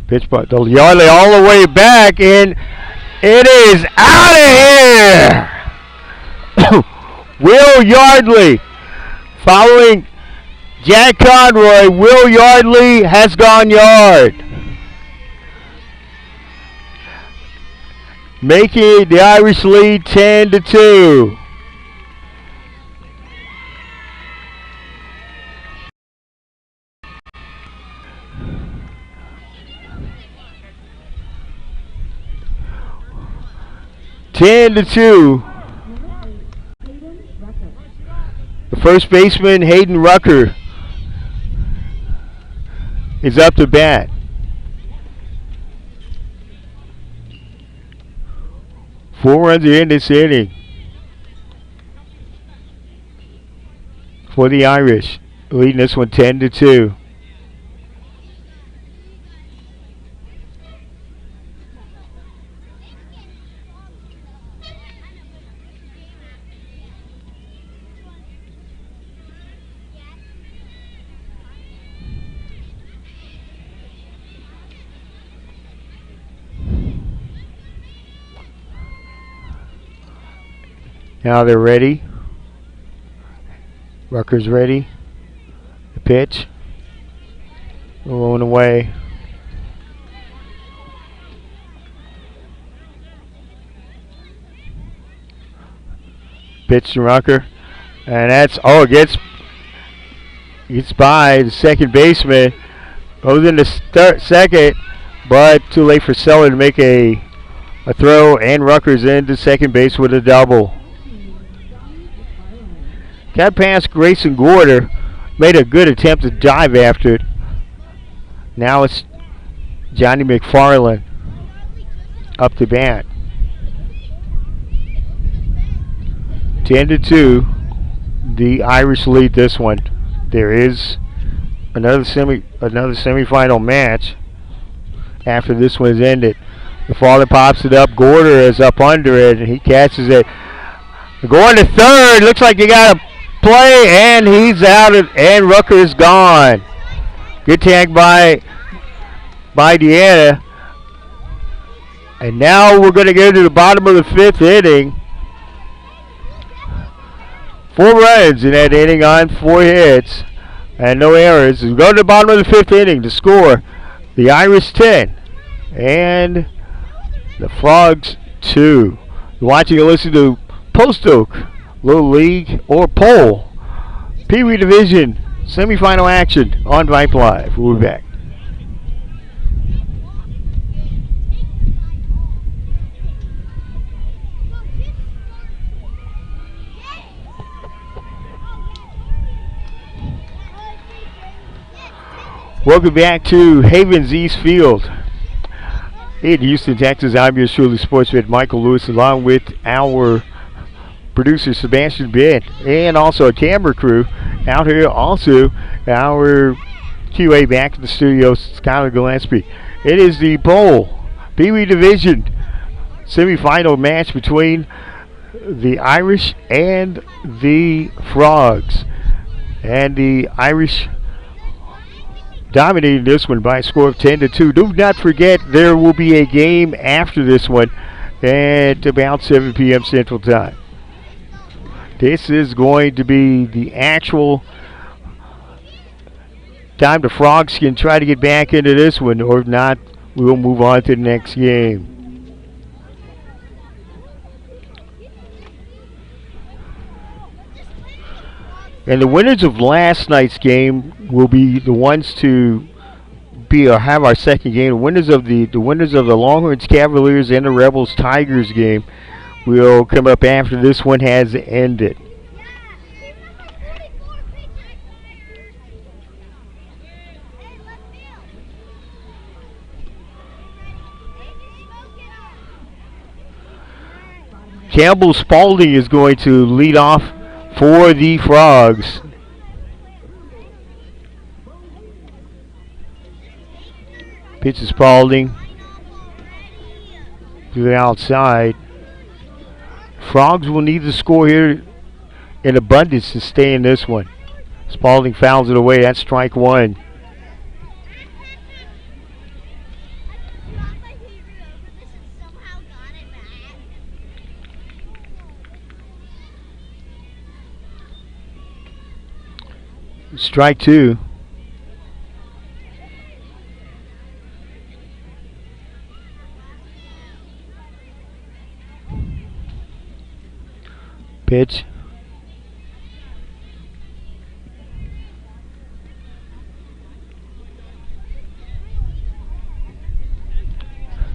[SPEAKER 1] Pitch, but Yardley all the way back, and it is out of here. Will Yardley, following Jack Conroy, Will Yardley has gone yard, making the Irish lead 10-2. The first baseman, Hayden Rucker, is up to bat. 4 runs in this inning for the Irish, leading this one 10-2. Now they're ready. Rucker's ready. The pitch. Rolling away. Pitch to Rucker. And that's, gets by the second baseman. Goes into second, but too late for Seller to make a throw, and Rucker's into second base with a double. Got past Grayson Gorder, made a good attempt to dive after it. Now it's Johnny McFarland up to bat. 10-2, the Irish lead this one. There is another semifinal match after this one's ended. The father pops it up. Gorder is up under it, and he catches it. Going to third. Looks like you got a play, and he's out, and Rucker is gone. Good tag by Deanna. And now we're going to go to the bottom of the 5th inning. 4 runs in that inning on 4 hits and no errors. We go to the bottom of the 5th inning to score. The Irish 10 and the Frogs 2. You're watching and listening to Post Oak Little League or Pole Pee Wee Division semifinal action on Vype Live. We'll be back. Welcome back to Havens East Field in Houston, Texas. I'm your truly sports vet, Michael Lewis, along with our producer Sebastian Bent, and also a camera crew out here. Also, our QA back in the studio, Skylar Gillespie. It is the bowl Pee Wee Division semifinal match between the Irish and the Frogs. And the Irish dominated this one by a score of 10-2. Do not forget there will be a game after this one at about 7 p.m. Central Time. This is going to be the actual time the Frogs can try to get back into this one, or if not, we will move on to the next game. And the winners of last night's game will be the ones to be or have our second game. The winners of the Longhorns Cavaliers and the Rebels Tigers game will come up after this one has ended. Campbell Spalding is going to lead off for the Frogs. Pitch to Spalding to the outside. Frogs will need to score here in abundance to stay in this one. Spalding fouls it away. That's strike one. Strike two. Pitch.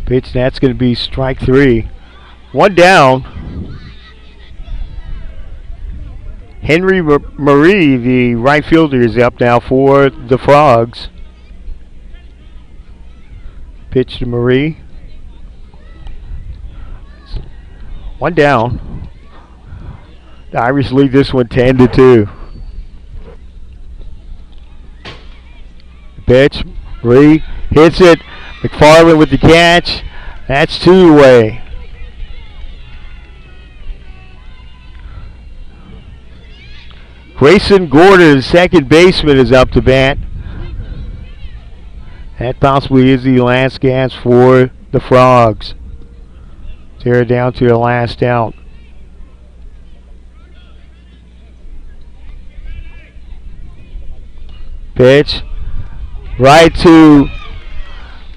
[SPEAKER 1] Pitch, that's going to be strike three. One down. Henry Marie, the right fielder, is up now for the Frogs. Pitch to Marie. One down. The Irish lead this one 10-2. Pitch. Marie hits it. McFarland with the catch. That's two away. Grayson Gordon, second baseman, is up to bat. That possibly is the last gas for the Frogs. Tear it down to the last out. Pitch. Right to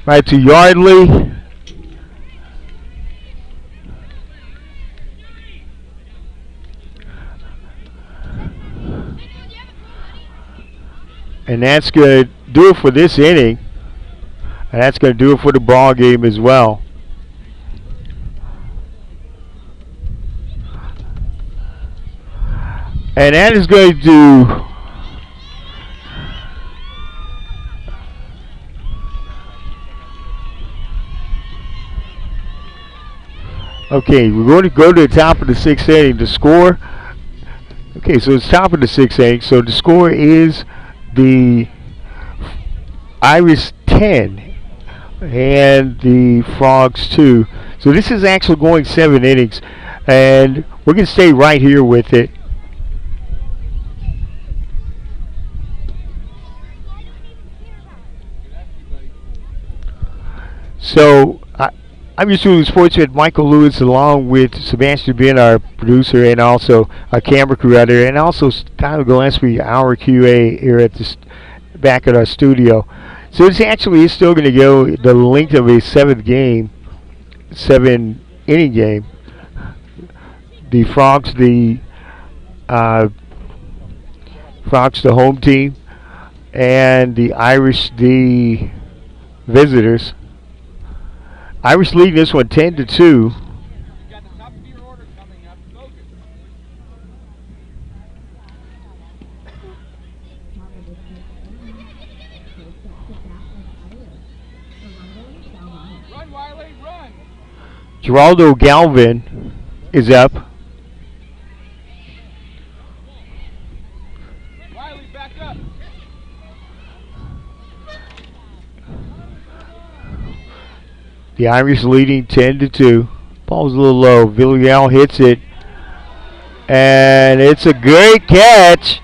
[SPEAKER 1] Yardley. And that's going to do it for this inning. And that's going to do it for the ball game as well. And that is going to do okay, we're going to go to the top of the sixth inning. The score, okay, so it's top of the sixth inning. So the score is the Irish 10 and the Frogs 2. So this is actually going 7 innings. And we're going to stay right here with it. So I'm your student sportsman, Michael Lewis, along with Sebastian Bin, our producer, and also our camera crew out there, and also Tyler Gillespie, our QA here at the back at our studio. So this actually is still going to go the length of a 7 inning game. The Frogs, the home team, and the Irish, the visitors. Irish leading this one 10-2. Geraldo Galvin is up. The Irish leading 10-2. Ball's a little low. Villarreal hits it. And it's a great catch.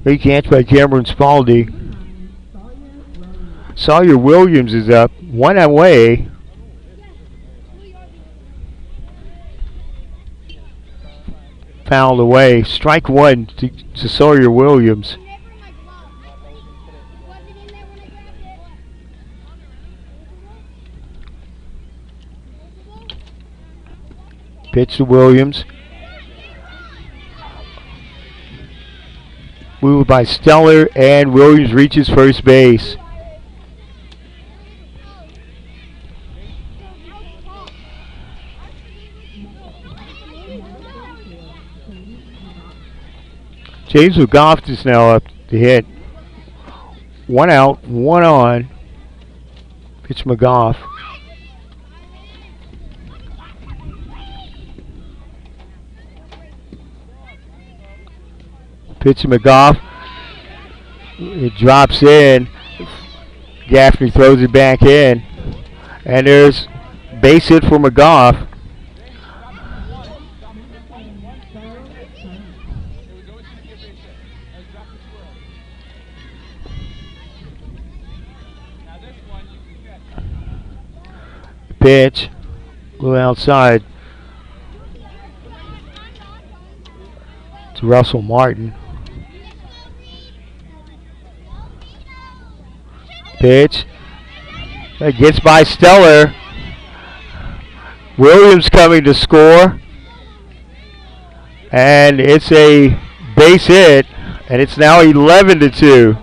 [SPEAKER 1] Great catch by Cameron Spaldy. Sawyer Williams is up. One away. Fouled away. Strike one to Sawyer Williams. Pitch to Williams. Moved by Stellar, and Williams reaches first base. James McGough is now up to hit. One out, one on. Pitch McGough. Pitch to McGough. It drops in. Gaffney throws it back in. And there's base hit for McGough. Pitch. Go outside to Russell Martin. Pitch. That gets by Stellar. Williams coming to score. And it's a base hit. And it's now 11-2.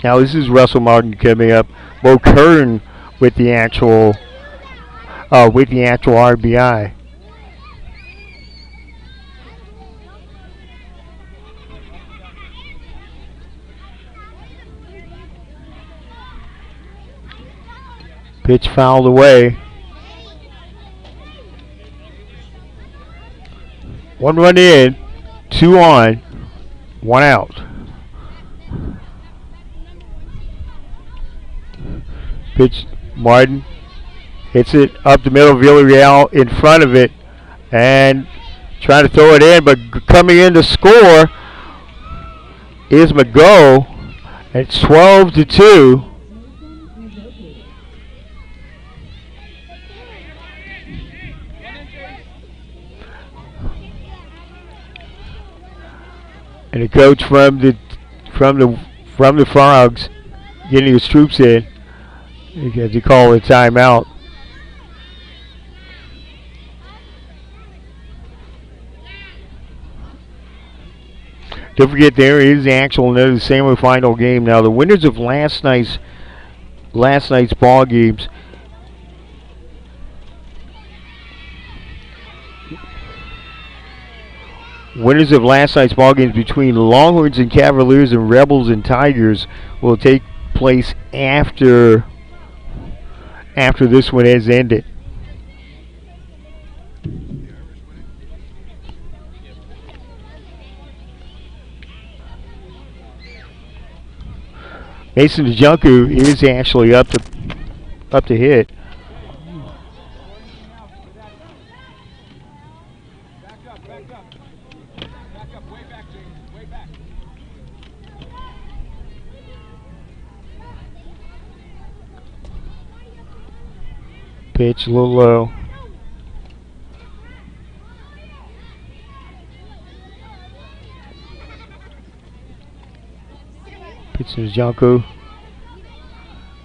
[SPEAKER 1] Now this is Russell Martin coming up. Bo Kern with the actual RBI. Pitch fouled away. One run in, two on, one out. Pitch, Martin hits it up the middle. Villarreal in front of it and trying to throw it in, but coming in to score is McGo. It's 12-2. And the coach from the Frogs getting his troops in. He had to call a timeout. Don't forget, there is the actual another semifinal game. Now the winners of last night's ball games. Winners of last night's ball games between Longhorns and Cavaliers and Rebels and Tigers will take place after this one has ended. Mason DeJunku is actually up to hit. Pitch a little low. Pitch to Junko. A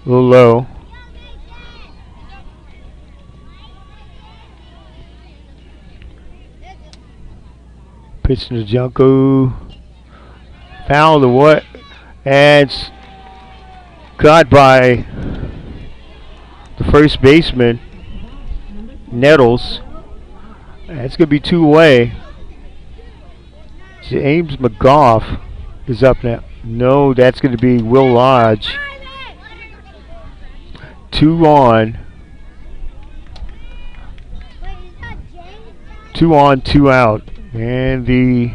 [SPEAKER 1] little low. Pitch to Junko. Foul to what? And it's caught by the first baseman, Nettles. That's going to be two-way. James McGough is up now. No, that's going to be Will Lodge. Two on. 2 on, 2 out. And the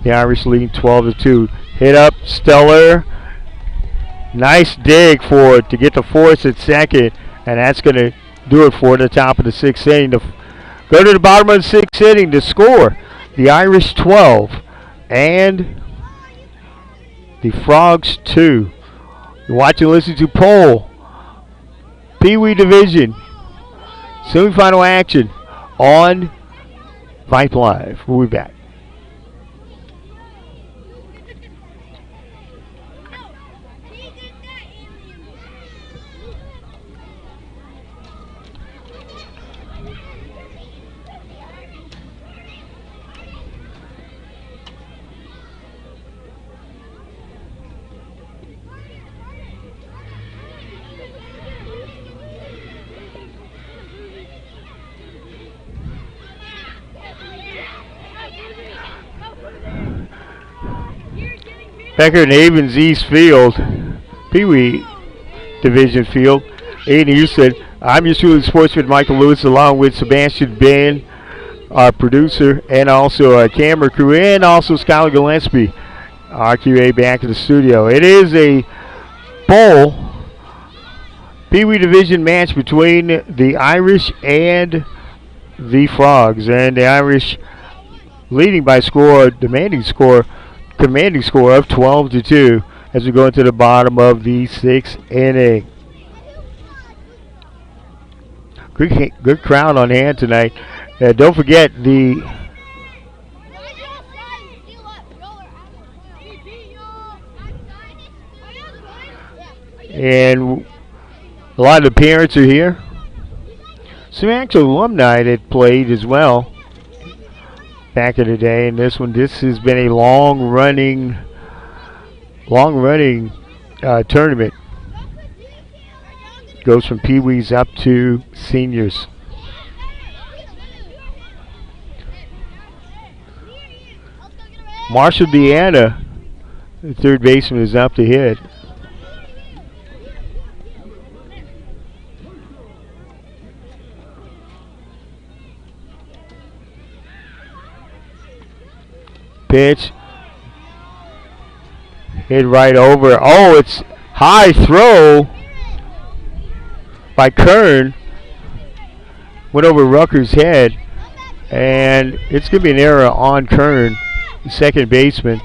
[SPEAKER 1] Irish leading 12-2. Hit up, Stellar. Nice dig for it to get the force at second. And that's going to do it for the top of the 6th inning. Go to the bottom of the 6th inning to score. The Irish 12 and the Frogs 2. You're watching and listening to Pole Pee Wee Division semifinal action on Vype Live. We'll be back. Becker and Avens East Field, Pee Wee Division Field. Aiden Houston. I'm your truly sportsman, Michael Lewis, along with Sebastian Ben, our producer, and also our camera crew, and also Skylar Gillespie, our QA back in the studio. It is a bowl Pee Wee Division match between the Irish and the Frogs, and the Irish leading by commanding score of 12-2 as we go into the bottom of the 6th inning. Good crowd on hand tonight. Don't forget and a lot of the parents are here. Some actual alumni that played as well back in the day, and this has been a long running tournament. Goes from Pee Wees up to seniors. Marshall Deanna, the third baseman, is up to hit. Pitch. Hit right over. Oh, it's high throw by Kern. Went over Rucker's head. And it's going to be an error on Kern, the second baseman.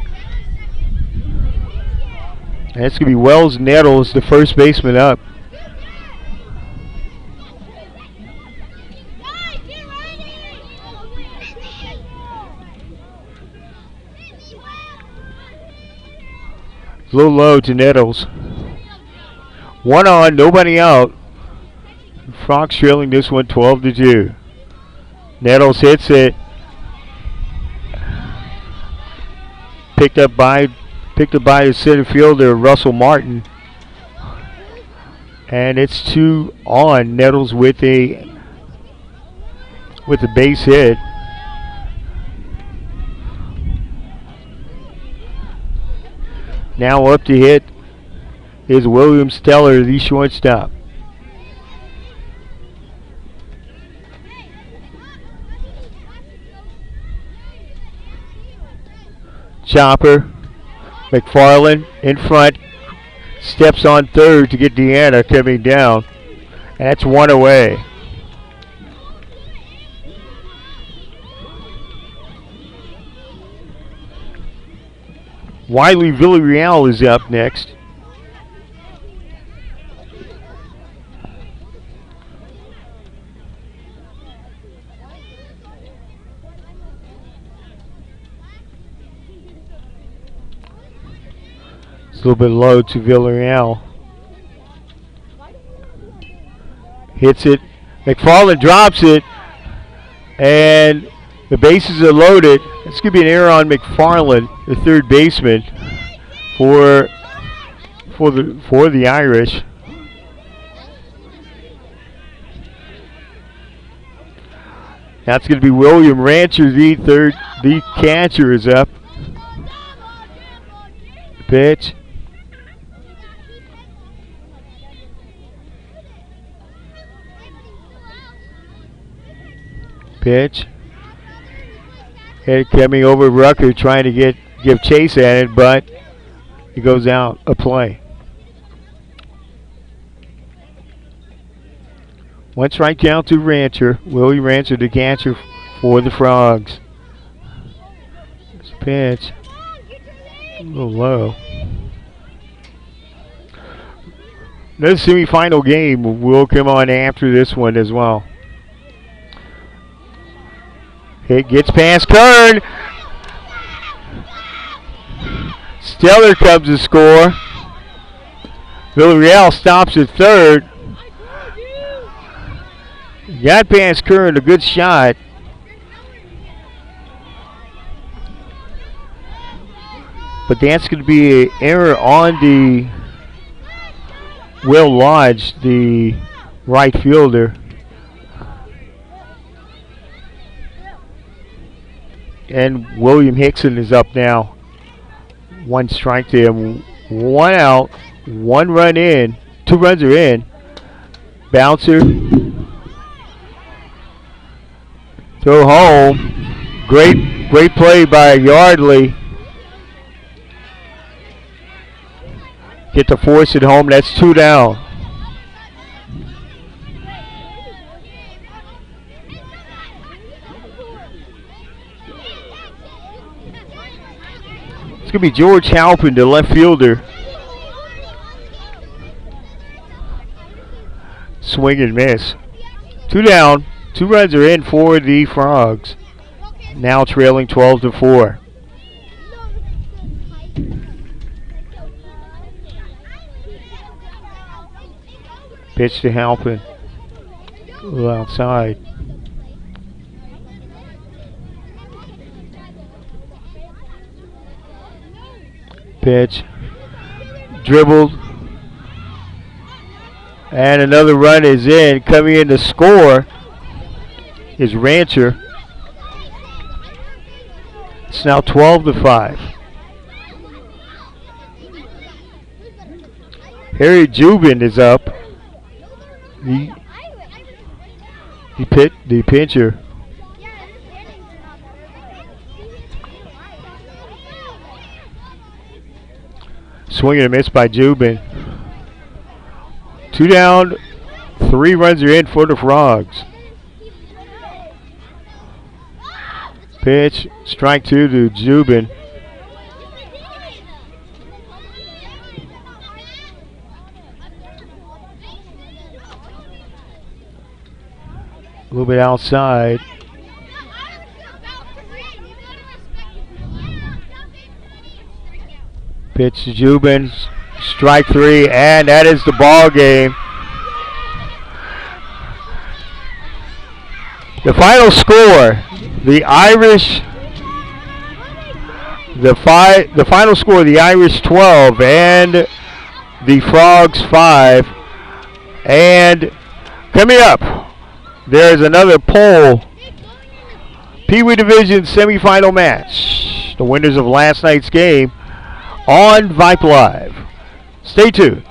[SPEAKER 1] And it's going to be Wells Nettles, the first baseman up. A little low to Nettles. 1 on, nobody out. Frogs trailing this one 12-2. Nettles hits it. Picked up by the center fielder Russell Martin. And it's 2 on. Nettles with a base hit. Now up to hit is William Steller, the shortstop. Chopper. McFarland in front. Steps on third to get Deanna coming down. That's 1 away. Wiley Villarreal is up next. It's a little bit low to Villarreal. Hits it. McFarland drops it. And the bases are loaded. It's going to be an error on McFarland, the third baseman, for the Irish. That's going to be William Rancher, the catcher is up. Pitch. Pitch. Head coming over Rucker, trying to give chase at it, but it goes out a play. One strike down to Rancher. Willie Rancher, the catcher for the Frogs. This pitch. A little low. Another semifinal game will come on after this one as well. Hit gets past Kern. Stellar comes to score. Villarreal stops at third. Got past Kern, a good shot. But that's going to be an error on the Will Lodge, the right fielder. And William Hickson is up now. One strike to him. One out. One run in. 2 runs are in. Bouncer. Throw home. Great play by Yardley. Get to force it home. That's 2 down. It's going to be George Halpin, the left fielder. Swing and miss. 2 down. 2 runs are in for the Frogs. Now trailing 12-4. Pitch to Halpin. A little outside. Pitch. Dribbled. And another run is in. Coming in to score is Rancher. It's now 12-5. Harry Jubin is up. The pitcher. Swing and a miss by Jubin. 2 down, 3 runs are in for the Frogs. Pitch, strike 2 to Jubin. A little bit outside. Pitch to Jubin. Strike 3, and that is the ball game. The final score, the final score, the Irish 12 and the Frogs 5. And coming up, there's another poll. Pee Wee Division semifinal match. The winners of last night's game on Vype Live. Stay tuned.